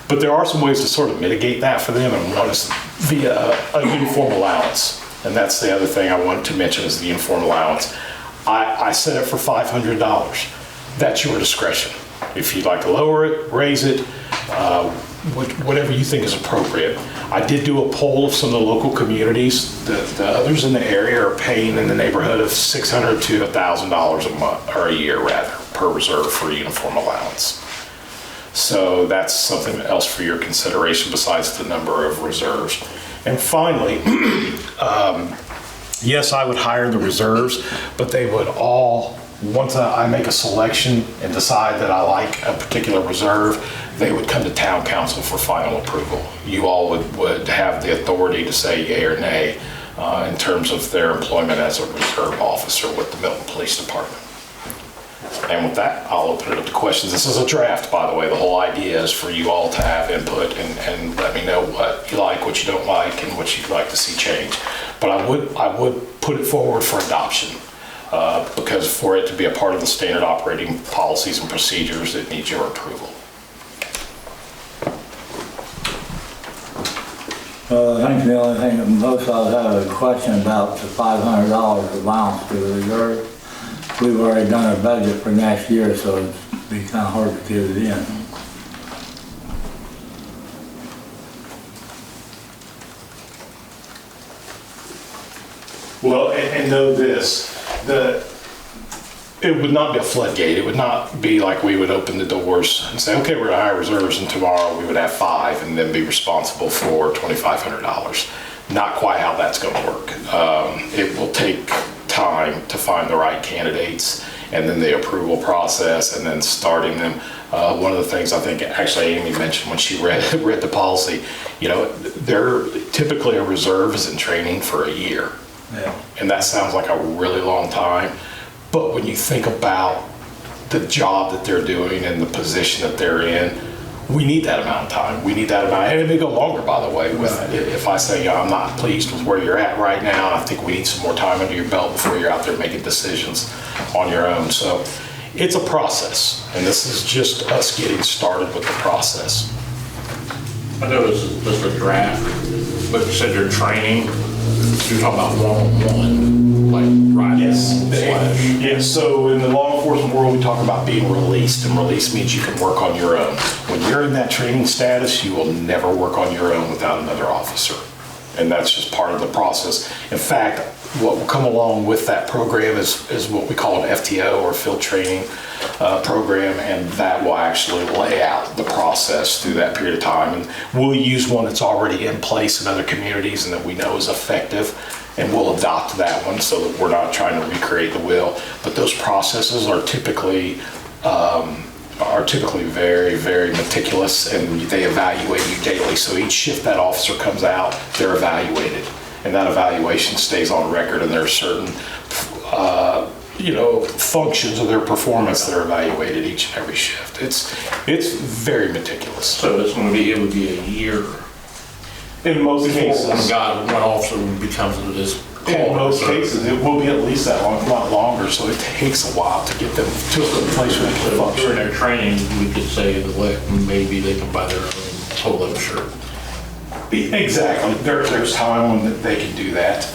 [SPEAKER 6] But there are some ways to sort of mitigate that for them, and one is via a uniform allowance. And that's the other thing I wanted to mention is the uniform allowance. I set it for $500. That's your discretion. If you'd like to lower it, raise it, whatever you think is appropriate. I did do a poll of some of the local communities. The others in the area are paying in the neighborhood of $600 to $1,000 a month, or a year rather, per reserve for a uniform allowance. So that's something else for your consideration besides the number of reserves. And finally, yes, I would hire the reserves, but they would all, once I make a selection and decide that I like a particular reserve, they would come to town council for final approval. You all would have the authority to say yay or nay in terms of their employment as a reserve officer with the Milton Police Department. And with that, I'll open it up to questions. This is a draft, by the way. The whole idea is for you all to have input and let me know what you like, what you don't like, and what you'd like to see change. But I would put it forward for adoption because for it to be a part of the standard operating policies and procedures, it needs your approval.
[SPEAKER 4] I think the only thing that most of us have a question about the $500 allowance to the reserve. We've already done our budget for next year, so it'd be kind of hard to get it in.
[SPEAKER 6] Well, and know this, it would not be a floodgate. It would not be like we would open the doors and say, okay, we're gonna hire reserves, and tomorrow we would have 5 and then be responsible for $2,500. Not quite how that's gonna work. It will take time to find the right candidates, and then the approval process, and then starting them. One of the things I think actually Amy mentioned when she read the policy, you know, they're typically a reserve is in training for a year.
[SPEAKER 4] Yeah.
[SPEAKER 6] And that sounds like a really long time. But when you think about the job that they're doing and the position that they're in, we need that amount of time. We need that amount, and it may go longer, by the way. If I say, I'm not pleased with where you're at right now, I think we need some more time under your belt before you're out there making decisions on your own. So it's a process, and this is just us getting started with the process.
[SPEAKER 5] I know this is a draft, but you said you're training, you're talking about one-on-one, like riding slash.
[SPEAKER 6] Yes, so in the law enforcement world, we talk about being released, and release means you can work on your own. When you're in that training status, you will never work on your own without another officer. And that's just part of the process. In fact, what will come along with that program is what we call an FTO, or field training program, and that will actually lay out the process through that period of time. And we'll use one that's already in place in other communities and that we know is effective, and we'll adopt that one so that we're not trying to recreate the wheel. But those processes are typically very, very meticulous, and they evaluate you daily. So each shift that officer comes out, they're evaluated, and that evaluation stays on record, and there are certain functions of their performance that are evaluated each and every shift. It's very meticulous.
[SPEAKER 5] So it would be a year.
[SPEAKER 6] In most cases.
[SPEAKER 5] One officer becomes this.
[SPEAKER 6] In most cases, it will be at least that long, not longer, so it takes a while to get them to a place where they can
[SPEAKER 5] So
[SPEAKER 6] function.
[SPEAKER 5] during their training, we could say that maybe they can buy their own polo shirt.
[SPEAKER 6] Exactly. There's time when they can do that.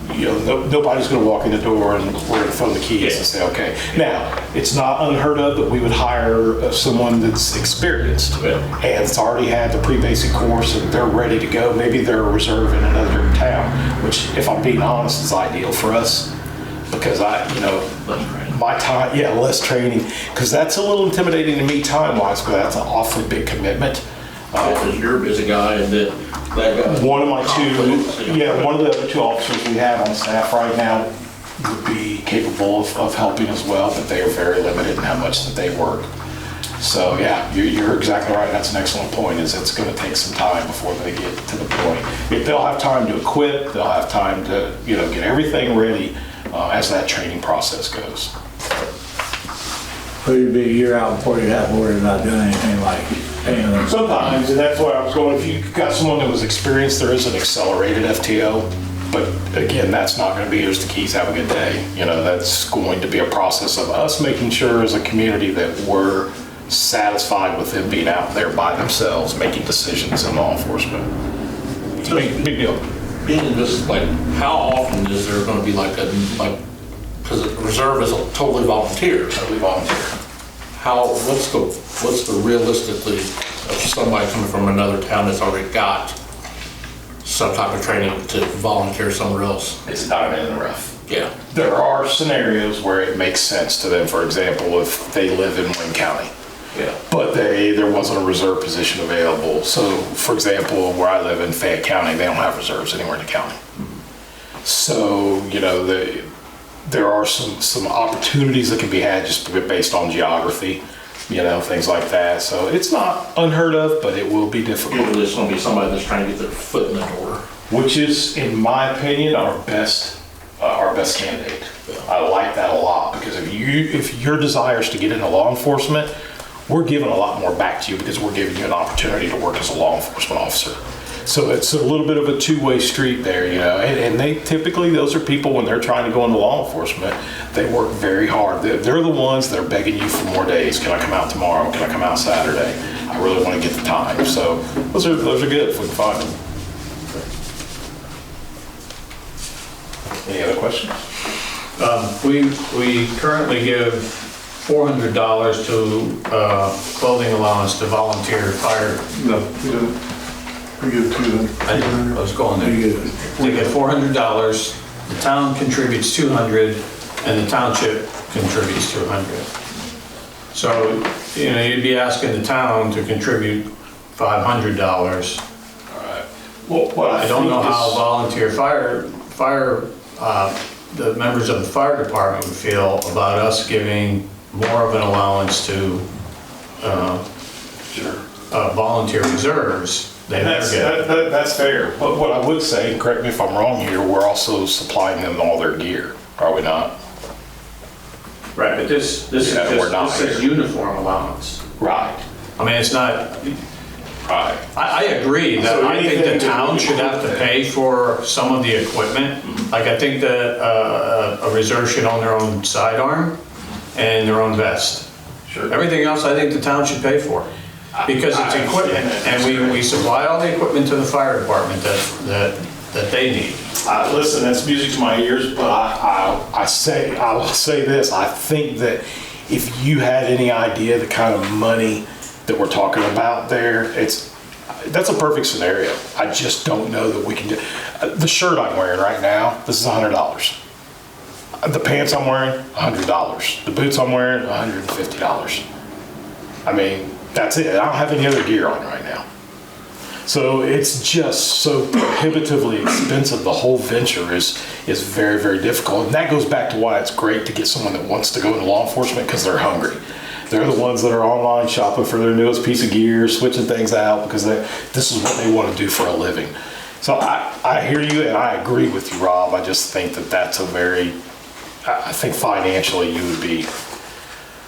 [SPEAKER 6] Nobody's going to walk in the door and we're going to throw the keys and say, okay. Now, it's not unheard of that we would hire someone that's experienced and it's already had the pre-basic course and they're ready to go. Maybe they're a reserve in another town, which, if I'm being honest, is ideal for us because my time, less training, because that's a little intimidating to me time-wise because that's an awfully big commitment.
[SPEAKER 5] Because you're a busy guy and then that guy.
[SPEAKER 6] One of the other 2 officers we have on staff right now would be capable of helping as well, but they are very limited in how much that they work. So you're exactly right. That's an excellent point, is it's going to take some time before they get to the point. If they'll have time to equip, they'll have time to get everything ready as that training process goes.
[SPEAKER 4] So you'd be a year out before you'd have to worry about doing anything like paying them.
[SPEAKER 8] Sometimes, and that's why I was going, if you got someone that was experienced, there is an accelerated FTO. But again, that's not going to be, here's the keys, have a good day. You know, that's going to be a process of us making sure as a community that we're satisfied with them being out there by themselves, making decisions in law enforcement. It's a big deal.
[SPEAKER 5] Being just like, how often is there gonna be like, because the reserve is totally volunteer.
[SPEAKER 8] Totally volunteer.
[SPEAKER 5] What's the realistically of somebody coming from another town that's already got some type of training to volunteer somewhere else?
[SPEAKER 8] It's diamond in the rough.
[SPEAKER 5] Yeah.
[SPEAKER 8] There are scenarios where it makes sense to them, for example, if they live in Wayne County.
[SPEAKER 5] Yeah.
[SPEAKER 8] But there wasn't a reserve position available. So, for example, where I live in Fayette County, they don't have reserves anywhere in the county. So, you know, there are some opportunities that can be had just based on geography, you know, things like that. So it's not unheard of, but it will be difficult.
[SPEAKER 5] Usually there's gonna be somebody that's trying to get their foot in the door.
[SPEAKER 8] Which is, in my opinion, our best candidate. I like that a lot, because if your desire is to get into law enforcement, we're giving a lot more back to you because we're giving you an opportunity to work as a law enforcement officer. So it's a little bit of a two-way street there, you know, and they typically, those are people when they're trying to go into law enforcement, they work very hard. They're the ones that are begging you for more days. Can I come out tomorrow? Can I come out Saturday? I really want to get the time. So those are good if we can find them. Any other questions?
[SPEAKER 3] We currently give $400 to clothing allowance to volunteer fire.
[SPEAKER 2] No, we don't. We give 200.
[SPEAKER 3] I was going there. They get $400, the town contributes $200, and the township contributes $200. So, you know, you'd be asking the town to contribute $500.
[SPEAKER 8] Well, what
[SPEAKER 3] I don't know how volunteer the members of the fire department would feel about us giving more of an allowance to volunteer reserves.
[SPEAKER 8] That's fair. But what I would say, and correct me if I'm wrong here, we're also supplying them all their gear, are we not?
[SPEAKER 3] Right, but this is uniform allowance.
[SPEAKER 8] Right.
[SPEAKER 3] I mean, it's not,
[SPEAKER 8] Right.
[SPEAKER 3] I agree that
[SPEAKER 8] So
[SPEAKER 3] I think
[SPEAKER 8] anything
[SPEAKER 3] the town should have to pay for some of the equipment. Like, I think that a reserve should own their own sidearm and their own vest.
[SPEAKER 8] Sure.
[SPEAKER 3] Everything else, I think the town should pay for. Because it's equipment, and we supply all the equipment to the fire department that they need.
[SPEAKER 8] Listen, that's music to my ears, but I will say this. I think that if you had any idea the kind of money that we're talking about there, that's a perfect scenario. I just don't know that we can do. The shirt I'm wearing right now, this is $100. The pants I'm wearing, $100. The boots I'm wearing, $150. I mean, that's it. I don't have any other gear on right now. So it's just so prohibitively expensive. The whole venture is very, very difficult. And that goes back to why it's great to get someone that wants to go into law enforcement, because they're hungry. They're the ones that are online shopping for their newest piece of gear, switching things out because this is what they want to do for a living. So I hear you and I agree with you, Rob. I just think that's I think financially you would be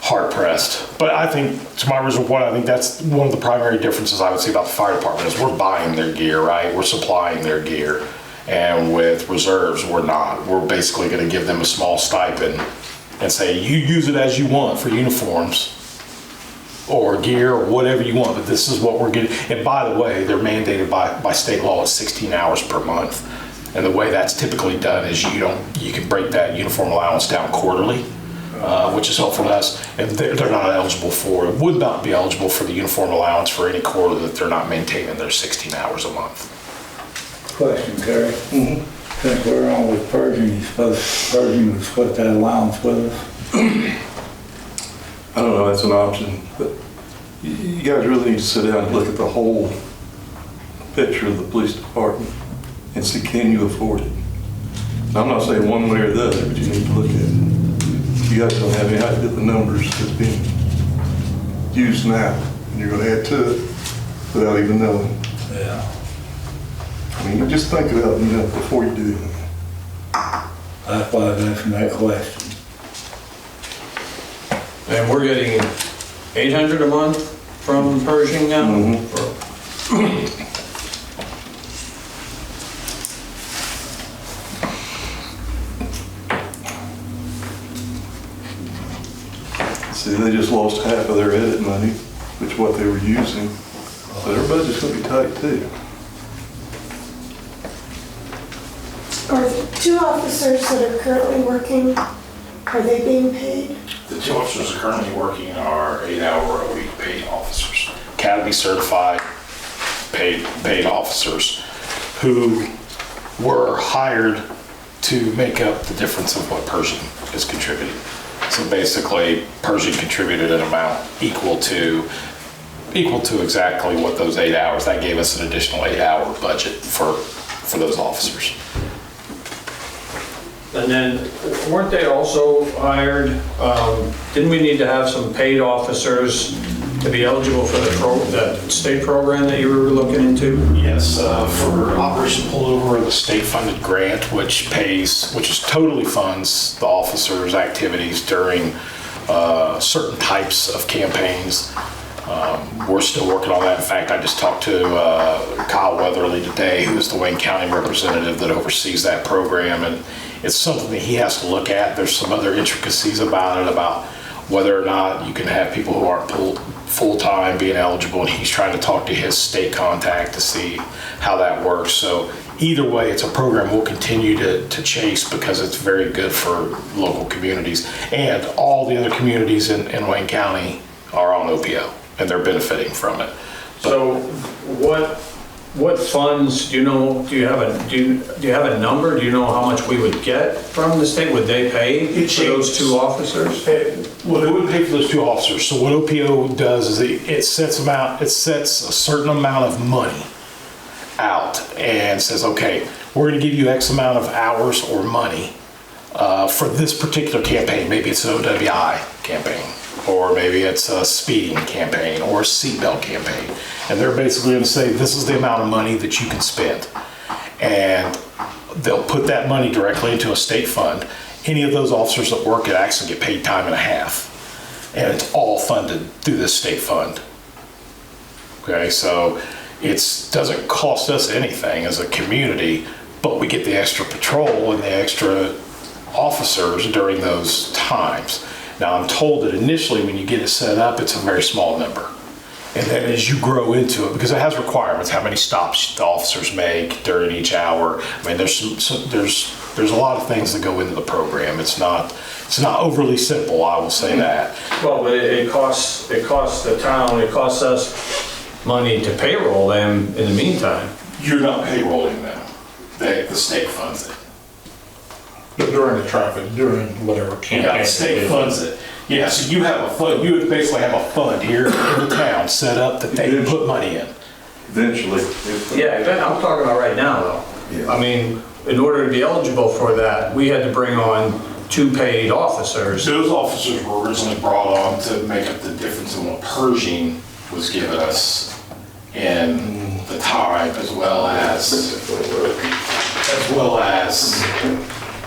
[SPEAKER 8] hard pressed. But I think, to my original point, I think that's one of the primary differences I would say about the fire department is we're buying their gear, right? We're supplying their gear. And with reserves, we're not. We're basically going to give them a small stipend and say, you use it as you want for uniforms or gear or whatever you want, but this is what we're getting. And by the way, they're mandated by state law at 16 hours per month. And the way that's typically done is you can break that uniform allowance down quarterly, which is helpful to us. And they're not eligible would not be eligible for the uniform allowance for any quarter that they're not maintaining their 16 hours a month.
[SPEAKER 4] Question, Terry. Since we're on with Pershing, Pershing would split that allowance with us?
[SPEAKER 2] I don't know, that's an option, but you guys really need to sit down and look at the whole picture of the police department and see, can you afford it? Now, I'm not saying one way or the other, but you need to look at it. You guys don't have any idea the numbers that's being used now, and you're gonna add to it without even knowing.
[SPEAKER 4] Yeah.
[SPEAKER 2] I mean, just think about it before you do it.
[SPEAKER 4] That's why I was asking that question.
[SPEAKER 3] And we're getting $800 a month from Pershing now?
[SPEAKER 2] See, they just lost half of their edit money, which is what they were using. So their budget's gonna be tight too.
[SPEAKER 9] Are the two officers that are currently working, are they being paid?
[SPEAKER 6] The two officers that are currently working are 8-hour-a-week paid officers, academy certified paid officers who were hired to make up the difference of what Pershing is contributing. So basically, Pershing contributed an amount equal to exactly what those 8 hours. That gave us an additional 8-hour budget for those officers.
[SPEAKER 3] And then, weren't they also hired, didn't we need to have some paid officers to be eligible for that state program that you were looking into?
[SPEAKER 6] Yes, for Operation Pullover, the state-funded grant, which totally funds the officers' activities during certain types of campaigns. We're still working on that. In fact, I just talked to Kyle Weatherly today, who's the Wayne County representative that oversees that program, and it's something that he has to look at. There's some other intricacies about it, about whether or not you can have people who aren't full-time being eligible, and he's trying to talk to his state contact to see how that works. So either way, it's a program we'll continue to chase because it's very good for local communities, and all the other communities in Wayne County are on OPO, and they're benefiting from it.
[SPEAKER 3] So what funds, do you have a number? Do you know how much we would get from the state? Would they pay for those two officers?
[SPEAKER 6] Well, they wouldn't pay for those two officers. So what OPO does is it sets a certain amount of money out and says, okay, we're going to give you X amount of hours or money for this particular campaign. Maybe it's an OWI campaign, or maybe it's a speeding campaign or a seatbelt campaign. And they're basically going to say, this is the amount of money that you can spend. And they'll put that money directly into a state fund. Any of those officers that work at actually get paid time and a half. And it's all funded through this state fund. Okay, so it doesn't cost us anything as a community, but we get the extra patrol and the extra officers during those times. Now, I'm told that initially when you get it set up, it's a very small number. And then as you grow into it, because it has requirements, how many stops the officers make during each hour. I mean, there's a lot of things that go into the program. It's not overly simple, I will say that.
[SPEAKER 3] Well, but it costs the town, it costs us money to payroll them in the meantime.
[SPEAKER 6] You're not payrolling them. The state funds it.
[SPEAKER 5] During the traffic, during whatever campaign.
[SPEAKER 6] Yeah, the state funds it. Yeah, so you have a fund, you would basically have a fund here in the town set up that they can put money in.
[SPEAKER 2] Eventually.
[SPEAKER 3] Yeah, I'm talking about right now though.
[SPEAKER 2] Yeah.
[SPEAKER 3] I mean, in order to be eligible for that, we had to bring on 2 paid officers.
[SPEAKER 6] Those officers were originally brought on to make up the difference in what Pershing was giving us in the time, as well as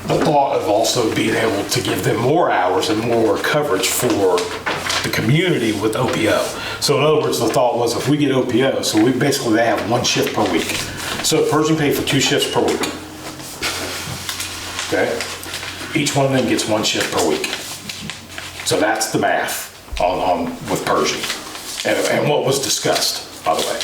[SPEAKER 6] the thought of also being able to give them more hours and more coverage for the community with OPO. So in other words, the thought was if we get OPO, so they have 1 shift per week. So Pershing paid for 2 shifts per week. Okay? Each one of them gets 1 shift per week. So that's the math on with Pershing. And what was discussed, by the way.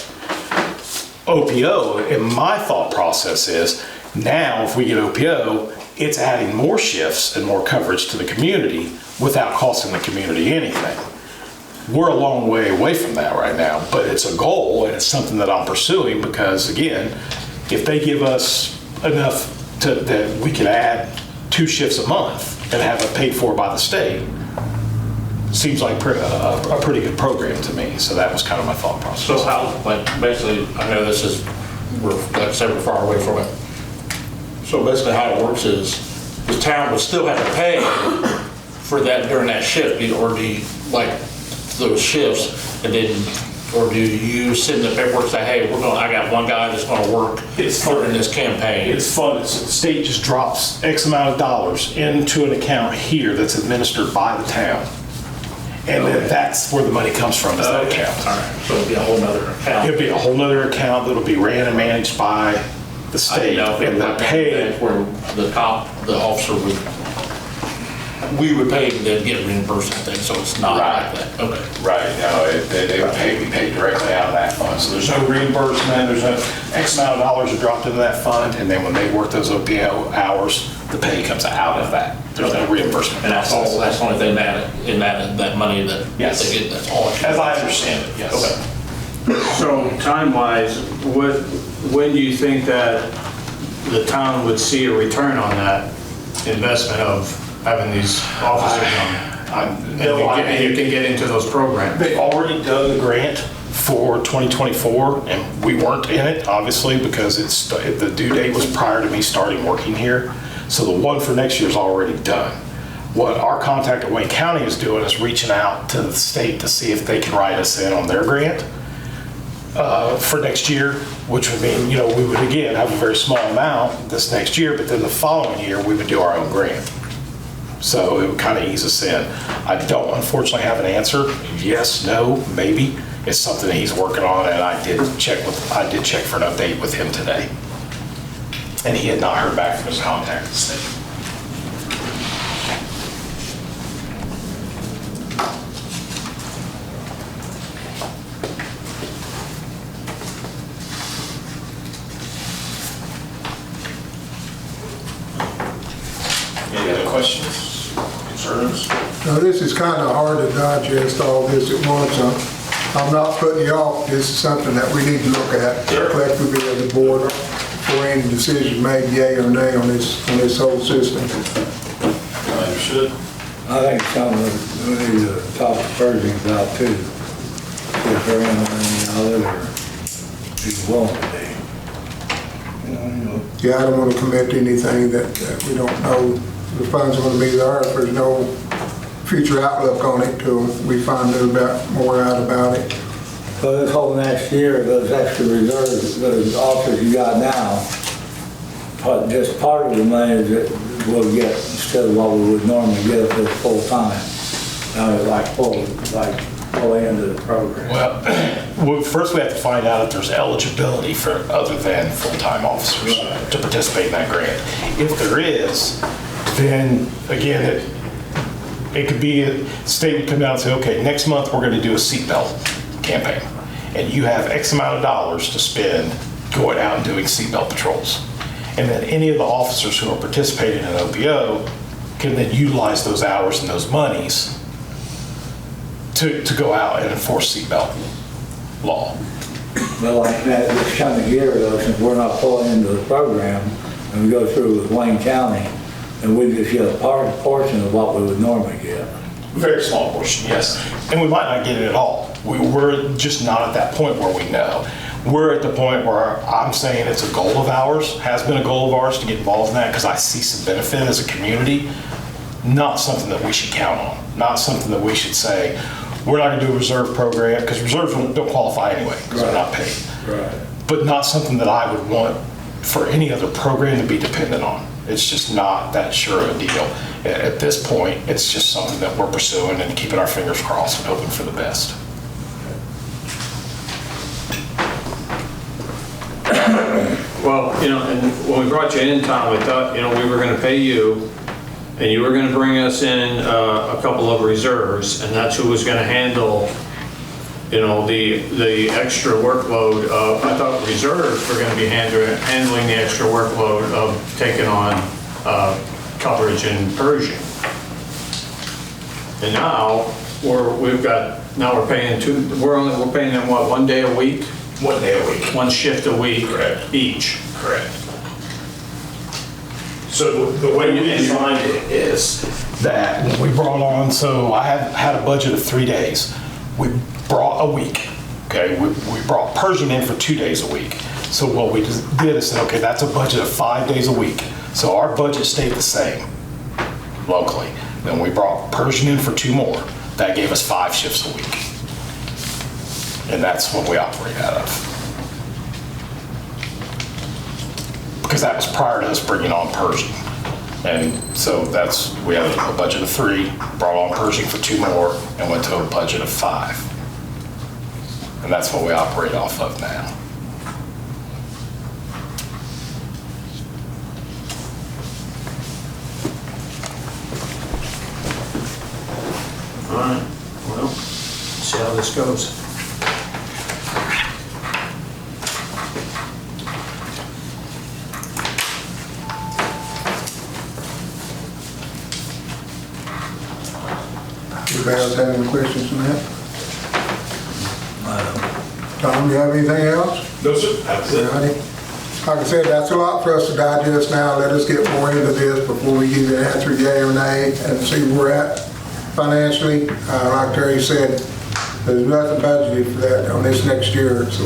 [SPEAKER 6] OPO, in my thought process is, now if we get OPO, it's adding more shifts and more coverage to the community without costing the community anything. We're a long way away from that right now, but it's a goal and it's something that I'm pursuing because, again, if they give us enough that we can add 2 shifts a month and have it paid for by the state, seems like a pretty good program to me. So that was kind of my thought process.
[SPEAKER 5] So how, like, basically, I know this is, like I said, we're far away from it. So basically how it works is the town would still have to pay for that during that shift, or do you, like, those shifts, and then, or do you send the paperwork and say, hey, I got one guy that's gonna work during this campaign?
[SPEAKER 6] It's fun. The state just drops X amount of dollars into an account here that's administered by the town.
[SPEAKER 8] And then that's where the money comes from, is that
[SPEAKER 5] Okay,
[SPEAKER 8] account.
[SPEAKER 5] all right, so it'll be a whole nother account.
[SPEAKER 8] It'll be a whole nother account that'll be ran and managed by the
[SPEAKER 5] I didn't
[SPEAKER 8] state.
[SPEAKER 5] know if it
[SPEAKER 8] And the
[SPEAKER 5] was
[SPEAKER 8] pay,
[SPEAKER 5] where the officer would, we would pay and then get reimbursed and things, so it's not like that. Okay.
[SPEAKER 8] right, no, they would pay, we pay directly out of that fund. So there's no reimbursement, there's no X amount of dollars are dropped into that fund, and then when they work those OPO hours, the pay comes out of that. There's no reimbursement
[SPEAKER 5] And that's all,
[SPEAKER 8] process.
[SPEAKER 5] that's the only thing that money that
[SPEAKER 8] Yes.
[SPEAKER 5] they get, that's all.
[SPEAKER 8] As I understand it, yes.
[SPEAKER 5] Okay.
[SPEAKER 3] So time-wise, when do you think that the town would see a return on that investment of having these officers on? And you can get into those programs.
[SPEAKER 8] They already done the grant for 2024, and we weren't in it, obviously, because the due date was prior to me starting working here. So the one for next year is already done. What our contact at Wayne County is doing is reaching out to the state to see if they can write us in on their grant for next year, which would mean, we would again have a very small amount this next year, but then the following year, we would do our own grant. So it would kind of ease us in. I don't unfortunately have an answer. Yes, no, maybe. It's something that he's working on, and I did check for an update with him today. And he had not heard back from his contact at the state. Any other questions, concerns?
[SPEAKER 1] Now, this is kind of hard to digest all this at once. I'm not putting you off. This is something that we need to look at collectively as a board before any decision made, yea or nay, on this whole system.
[SPEAKER 8] Understood.
[SPEAKER 4] I think it's something that we need to talk to Pershing about too. See if they're in on any other, or be willing to be.
[SPEAKER 1] Yeah, I don't want to commit to anything that we don't know the funds are going to be there. If there's no future outlook on it till we find more out about it.
[SPEAKER 4] So this whole next year, those extra reserves, those officers you got now, just part of the money that we'll get instead of what we would normally get if it's full time. Like full into the program.
[SPEAKER 8] Well, first we have to find out if there's eligibility for other than full-time officers to participate in that grant. If there is, then again, it could be, the state would come down and say, okay, next month we're going to do a seatbelt campaign. And you have X amount of dollars to spend going out and doing seatbelt patrols. And then any of the officers who are participating in OPO can then utilize those hours and those monies to go out and enforce seatbelt law.
[SPEAKER 4] But like that, this coming year though, since we're not pulling into the program, and we go through with Wayne County, and we just get a portion of what we would normally get.
[SPEAKER 8] Very small portion, yes. And we might not get it at all. We're just not at that point where we know. We're at the point where I'm saying it's a goal of ours, has been a goal of ours to get involved in that because I see some benefit as a community, not something that we should count on, not something that we should say, we're not gonna do a reserve program, because reserves don't qualify anyway, because they're not paid.
[SPEAKER 4] Right.
[SPEAKER 8] But not something that I would want for any other program to be dependent on. It's just not that sure of a deal. At this point, it's just something that we're pursuing and keeping our fingers crossed and hoping for the best.
[SPEAKER 3] Well, and when we brought you in, Tom, we thought, we were gonna pay you, and you were gonna bring us in a couple of reserves, and that's who was gonna handle, the extra workload of, I thought reserves were gonna be handling the extra workload of taking on coverage in Pershing. And now, we're paying we're paying them what, 1 day a week?
[SPEAKER 8] 1 day a week.
[SPEAKER 3] One shift a week.
[SPEAKER 8] Correct.
[SPEAKER 3] Each.
[SPEAKER 8] Correct. So the way we designed it is that when we brought on, so I had a budget of 3 days. We brought a week, okay? We brought Pershing in for 2 days a week. So what we just did is said, okay, that's a budget of 5 days a week. So our budget stayed the same locally. Then we brought Pershing in for 2 more. That gave us 5 shifts a week. And that's what we operate out of. Because that was prior to us bringing on Pershing.
[SPEAKER 6] And so we had a budget of 3, brought on Pershing for 2 more, and went to a budget of 5. And that's what we operate off of now.
[SPEAKER 3] All right, well, see how this goes.
[SPEAKER 1] Anybody else have any questions on that? Tom, you have anything else?
[SPEAKER 5] No, sir. That's it.
[SPEAKER 1] Alrighty. Like I said, that's a lot for us to digest now. Let us get more into this before we give you an answer, yea or nay, and see where we're at financially. Like Terry said, there's nothing budgeted for that on this next year, so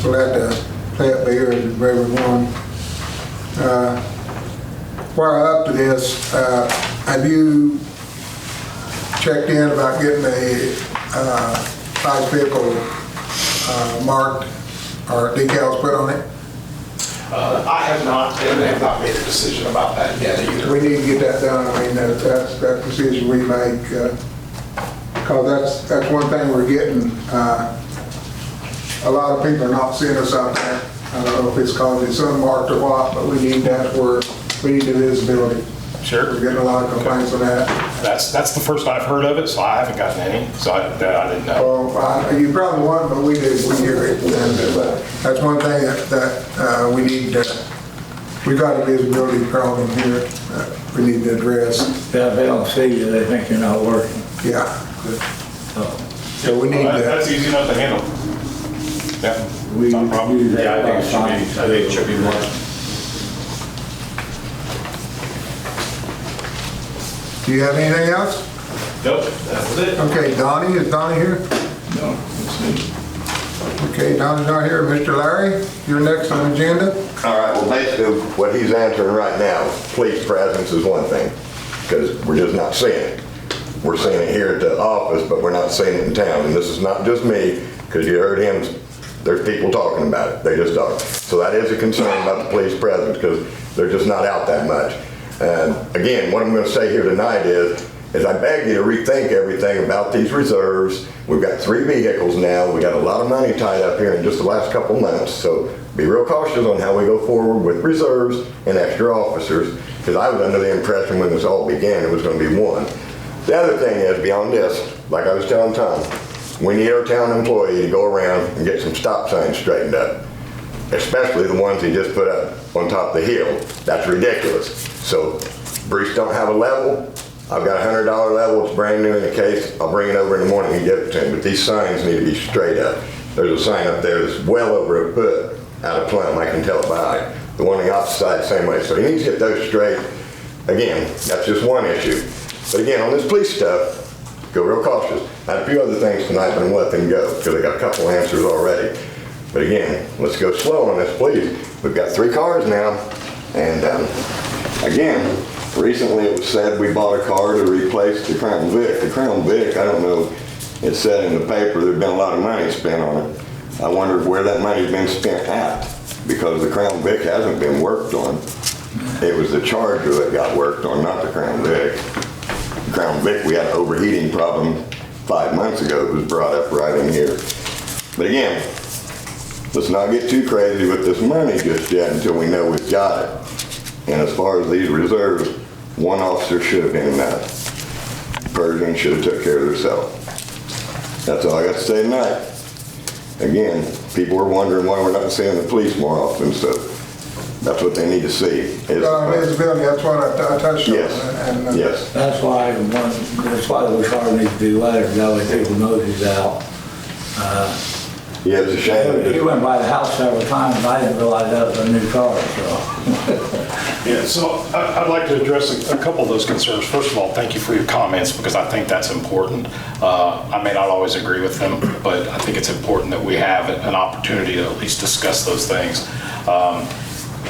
[SPEAKER 1] we'll have to play it by ear as we move on. While up to this, have you checked in about getting a size vehicle marked or decals put on it?
[SPEAKER 8] I have not, and have not made a decision about that yet either.
[SPEAKER 1] We need to get that done. I mean, that's decision we make, because that's one thing we're getting. A lot of people are not seeing us out there. I don't know if it's because it's unmarked or what, but we need that where we need the visibility.
[SPEAKER 8] Sure.
[SPEAKER 1] We're getting a lot of complaints on that.
[SPEAKER 8] That's the first I've heard of it, so I haven't gotten any, so I didn't know.
[SPEAKER 1] Well, you probably won't, but we do. We hear it. And that's one thing that we need. We got a visibility problem here that we need to address.
[SPEAKER 4] Yeah, if they don't see you, they think you're not working.
[SPEAKER 1] Yeah.
[SPEAKER 4] So
[SPEAKER 1] So we need to.
[SPEAKER 8] That's easy enough to handle. Yeah,
[SPEAKER 4] we
[SPEAKER 8] not a problem.
[SPEAKER 4] use that
[SPEAKER 3] Yeah, I
[SPEAKER 4] all
[SPEAKER 3] think
[SPEAKER 4] the time.
[SPEAKER 3] it should be more.
[SPEAKER 1] Do you have anything else?
[SPEAKER 5] Nope, that was it.
[SPEAKER 1] Okay, Donnie, is Donnie here?
[SPEAKER 2] No, that's me.
[SPEAKER 1] Okay, Donnie's not here. Mr. Larry, you're next on the agenda.
[SPEAKER 10] All right, well, basically, what he's answering right now, police presence is one thing, because we're just not seeing it. We're seeing it here at the office, but we're not seeing it in town. And this is not just me, because you heard him, there's people talking about it. They just are. So that is a concern about the police presence, because they're just not out that much. And again, what I'm going to say here tonight is I beg you to rethink everything about these reserves. We've got 3 vehicles now. We got a lot of money tied up here in just the last couple months. So be real cautious on how we go forward with reserves and extra officers, because I was under the impression when this all began it was going to be 1. The other thing is, beyond this, like I was telling Tom, we need our town employee to go around and get some stop signs straightened up, especially the ones he just put up on top of the hill. That's ridiculous. So Bruce don't have a level. I've got a $100 level. It's brand new in the case. I'll bring it over in the morning and give it to him. But these signs need to be straight up. There's a sign up there that's well over a foot out of plumb. I can tell it by the one on the opposite side, same way. So he needs to get those straight. Again, that's just one issue. But again, on this police stuff, go real cautious. I had a few other things tonight, but I'm gonna let them go because I got a couple answers already. But again, let's go slow on this, please. We've got 3 cars now, and again, recently it was said we bought a car to replace the Crown Vic. The Crown Vic, I don't know, it said in the paper there'd been a lot of money spent on it. I wondered where that money's been spent at, because the Crown Vic hasn't been worked on. It was the Charger that got worked on, not the Crown Vic. The Crown Vic, we had an overheating problem 5 months ago. It was brought up right in here. But again, let's not get too crazy with this money just yet until we know we've got it. And as far as these reserves, 1 officer should have been enough. Pershing should have took care of themselves. That's all I got to say tonight. Again, people are wondering why we're not seeing the police more often, so that's what they need to see.
[SPEAKER 1] Visibility, that's what I touched on.
[SPEAKER 10] Yes,
[SPEAKER 1] And,
[SPEAKER 10] yes.
[SPEAKER 4] That's why we probably need to do letters, that way people know he's out.
[SPEAKER 10] Yeah, it's a shame.
[SPEAKER 4] He went by the house several times, and I didn't realize that was a new car, so.
[SPEAKER 8] Yeah, so I'd like to address a couple of those concerns. First of all, thank you for your comments, because I think that's important. I may not always agree with them, but I think it's important that we have an opportunity to at least discuss those things.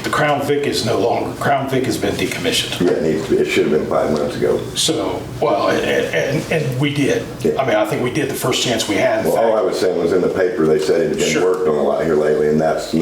[SPEAKER 8] The Crown Vic is no longer, Crown Vic has been decommissioned.
[SPEAKER 10] Yeah, it should have been 5 months ago.
[SPEAKER 8] So, well, and we did.
[SPEAKER 10] Yeah.
[SPEAKER 8] I mean, I think we did the first chance we had. In
[SPEAKER 10] Well, all I
[SPEAKER 8] fact.
[SPEAKER 10] was saying was in the paper, they said it had been
[SPEAKER 8] Sure.
[SPEAKER 10] worked on a lot here lately, and that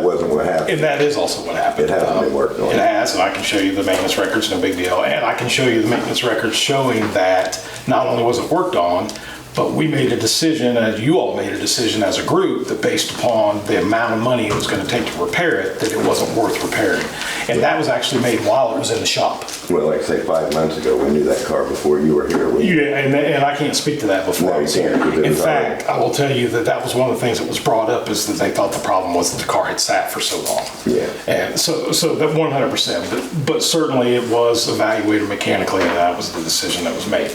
[SPEAKER 10] wasn't what happened.
[SPEAKER 8] And that is also what happened.
[SPEAKER 10] It hasn't been worked on.
[SPEAKER 8] It has, and I can show you the maintenance records, no big deal. And I can show you the maintenance records showing that not only was it worked on, but we made a decision, as you all made a decision as a group, that based upon the amount of money it was going to take to repair it, that it wasn't worth repairing. And that was actually made while it was in the shop.
[SPEAKER 10] Well, like I say, 5 months ago, we knew that car before you were here.
[SPEAKER 8] Yeah, and I can't speak to that before
[SPEAKER 10] No,
[SPEAKER 8] I was
[SPEAKER 10] you
[SPEAKER 8] here.
[SPEAKER 10] can't, because it
[SPEAKER 8] In
[SPEAKER 10] was
[SPEAKER 8] fact, I will tell you that that was one of the things that was brought up, is that they thought the problem was that the car had sat for so long.
[SPEAKER 10] Yeah.
[SPEAKER 8] And so that 100%, but certainly it was evaluated mechanically, and that was the decision that was made.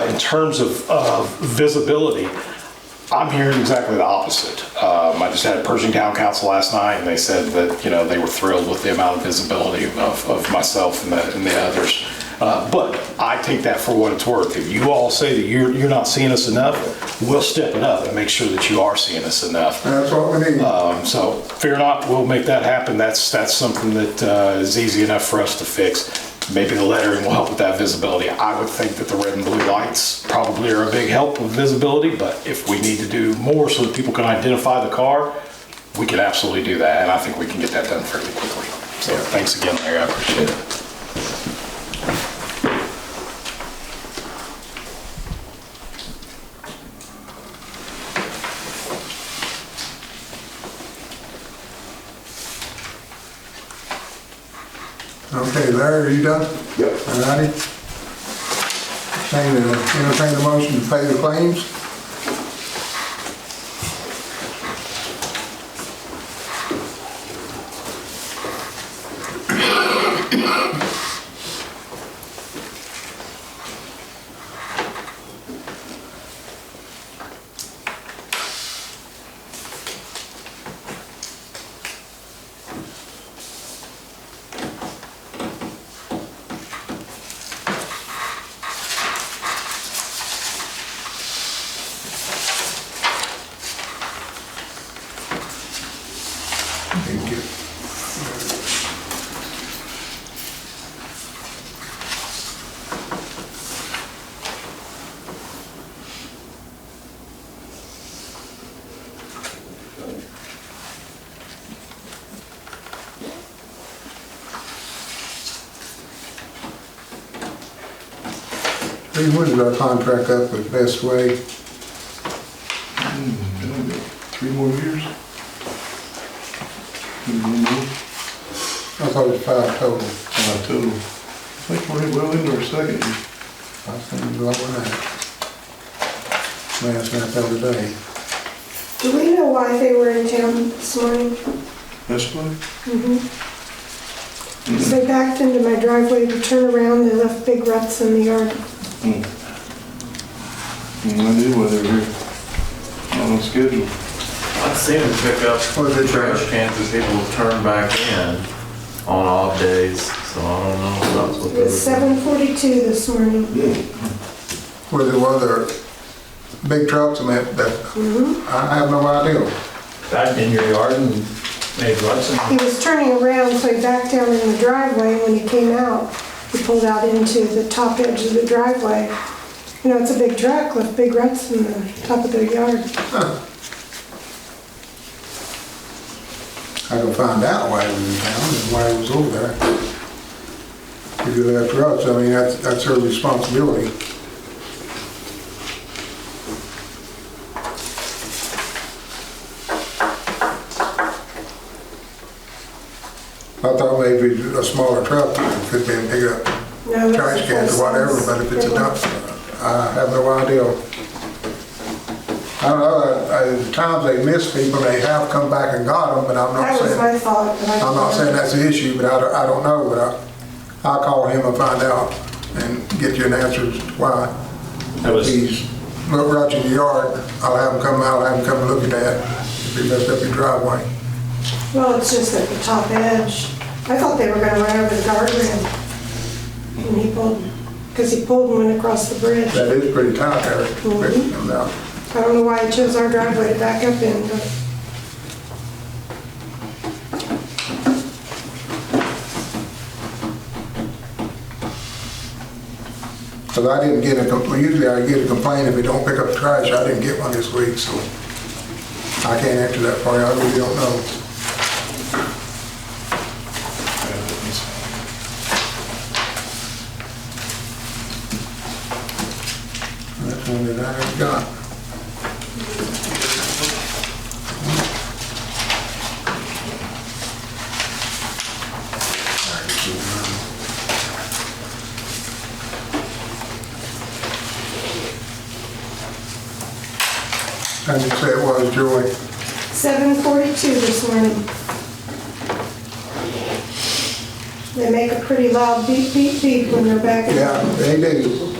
[SPEAKER 8] In terms of visibility, I'm hearing exactly the opposite. I just had a Pershing Town Council last night, and they said that, you know, they were thrilled with the amount of visibility of myself and the others. But I take that for what it's worth. If you all say that you're not seeing us enough, we'll step it up and make sure that you are seeing us enough.
[SPEAKER 1] That's what we need.
[SPEAKER 8] So fear not, we'll make that happen. That's something that is easy enough for us to fix. Maybe the lettering will help with that visibility. I would think that the red and blue lights probably are a big help with visibility, but if we need to do more so that people can identify the car, we can absolutely do that, and I think we can get that done fairly quickly. So thanks again, Larry, I appreciate it.
[SPEAKER 1] Okay, Larry, are you done?
[SPEAKER 10] Yep.
[SPEAKER 1] All righty. Entertain the motion to pay the claims. Thank you. Hey, when did our contract up with Best Way?
[SPEAKER 2] 3 more years?
[SPEAKER 1] I thought it was 5 total.
[SPEAKER 2] Total. I think we're well into our second year.
[SPEAKER 1] I was thinking about that. Last night, the other day.
[SPEAKER 9] Do we know why they were in town this morning?
[SPEAKER 2] This way?
[SPEAKER 9] So they backed into my driveway to turn around, they left big ruts in the yard.
[SPEAKER 2] I knew whether they were not on schedule.
[SPEAKER 7] I've seen them pick up
[SPEAKER 1] Was it
[SPEAKER 7] trash cans that people turn back in on off days, so I don't know if that's what
[SPEAKER 9] It
[SPEAKER 7] they
[SPEAKER 9] was 7:42 this morning.
[SPEAKER 1] Was it one of their big trucks? I mean, I have no idea.
[SPEAKER 3] Back in your yard and made ruts and
[SPEAKER 9] He was turning around, so he backed down in the driveway. When he came out, he pulled out into the top edge of the driveway. You know, it's a big truck, left big ruts in the top of their yard.
[SPEAKER 1] I can find out why he was in town and why he was over there. If you left ruts, I mean, that's her responsibility. I thought maybe a smaller truck could be pick up
[SPEAKER 9] No, that's
[SPEAKER 1] trash
[SPEAKER 9] the
[SPEAKER 1] cans
[SPEAKER 9] first
[SPEAKER 1] or whatever,
[SPEAKER 9] ones.
[SPEAKER 1] but if it's a
[SPEAKER 9] Big one.
[SPEAKER 1] dumpster, I have no idea. I don't know, at times they miss people, they have come back and got them, but I'm not
[SPEAKER 9] That was
[SPEAKER 1] saying,
[SPEAKER 9] my thought, but I.
[SPEAKER 1] I'm not saying that's the issue, but I don't know, but I'll call him and find out and get you an answer as to why.
[SPEAKER 3] That was-
[SPEAKER 1] If he's right in the yard, I'll have him come out, I'll have him come and look at that, if he messed up your driveway.
[SPEAKER 9] Well, it's just at the top edge. I thought they were gonna run over the guardrail. And he pulled, because he pulled and went across the bridge.
[SPEAKER 1] That is pretty tight there.
[SPEAKER 9] Mhm.
[SPEAKER 1] Now,
[SPEAKER 9] I don't know why he chose our driveway to back up in, but
[SPEAKER 1] Because I didn't get usually I get a complaint if we don't pick up the trash. I didn't get one this week, so I can't answer that for you. I really don't know. That's one that I haven't got. How did you say it was, Joy?
[SPEAKER 9] 7:42 this morning. They make a pretty loud beep, beep, beep when they're back.
[SPEAKER 1] Yeah, they do.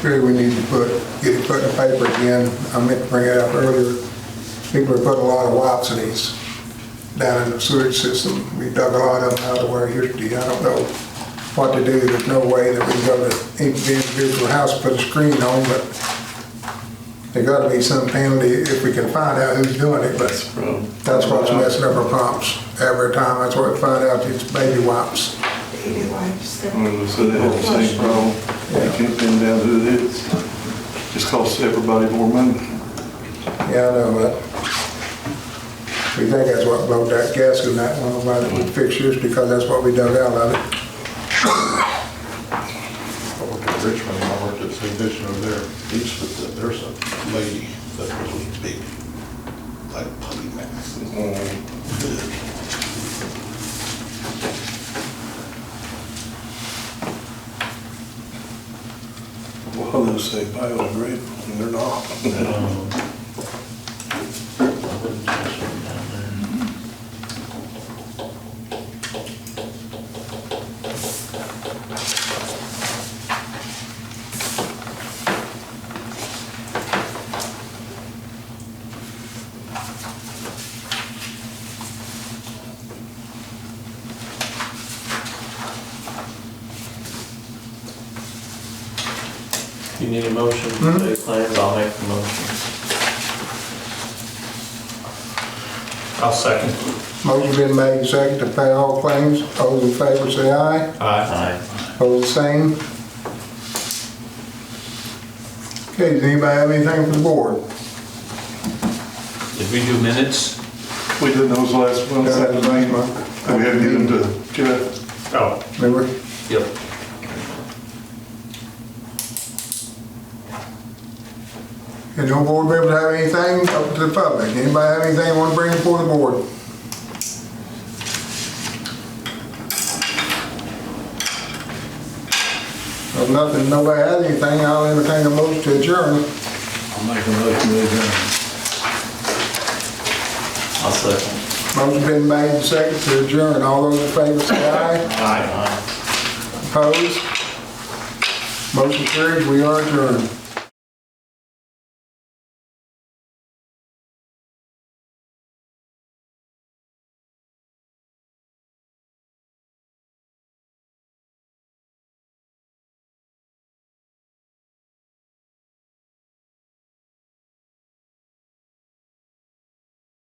[SPEAKER 1] Sure, we need to get it put in the paper again. I meant to bring it up earlier. People are putting a lot of wipes in these down in the sewage system. We dug a lot of them out of where it used to be. I don't know what to do. There's no way that we can go to each individual house and put a screen on, but there got to be some penalty if we can find out who's doing it. But that's what's messing up our pumps every time. That's what we find out. It's baby wipes.
[SPEAKER 9] Baby wipes.
[SPEAKER 2] So they have the same problem. You can't pin down who it is. Just costs everybody more money.
[SPEAKER 1] Yeah, I know, but we think that's what blowed that gasket in that one about the fixtures because that's what we dug out of it.
[SPEAKER 11] I worked at Richmond, I worked at St. Vincent over there, there's a lady that was a big, like puppy man.
[SPEAKER 2] Well, they'll say biodegradable, and they're not.
[SPEAKER 7] You need a motion to pay claims, I'll make the motion.
[SPEAKER 3] I'll second.
[SPEAKER 1] Motion been made and second to pay all claims. All those in favor say aye.
[SPEAKER 7] Aye.
[SPEAKER 1] Opposed, the same. Okay, does anybody have anything for the board?
[SPEAKER 3] Did we do minutes?
[SPEAKER 2] We did those last month,
[SPEAKER 1] Yeah,
[SPEAKER 2] that was
[SPEAKER 1] last
[SPEAKER 2] last
[SPEAKER 1] month.
[SPEAKER 2] month. We had to get them to Jeff.
[SPEAKER 3] Oh,
[SPEAKER 1] Remember?
[SPEAKER 3] yep.
[SPEAKER 1] And no board members have anything up to the public? Anybody have anything they want to bring before the board? If nothing, nobody has anything, I'll entertain a motion to adjourn.
[SPEAKER 4] I'll make a motion to adjourn.
[SPEAKER 7] I'll second.
[SPEAKER 1] Motion been made and second to adjourn. All those in favor say aye.
[SPEAKER 7] Aye.
[SPEAKER 1] Opposed? Motion carries. We are adjourned.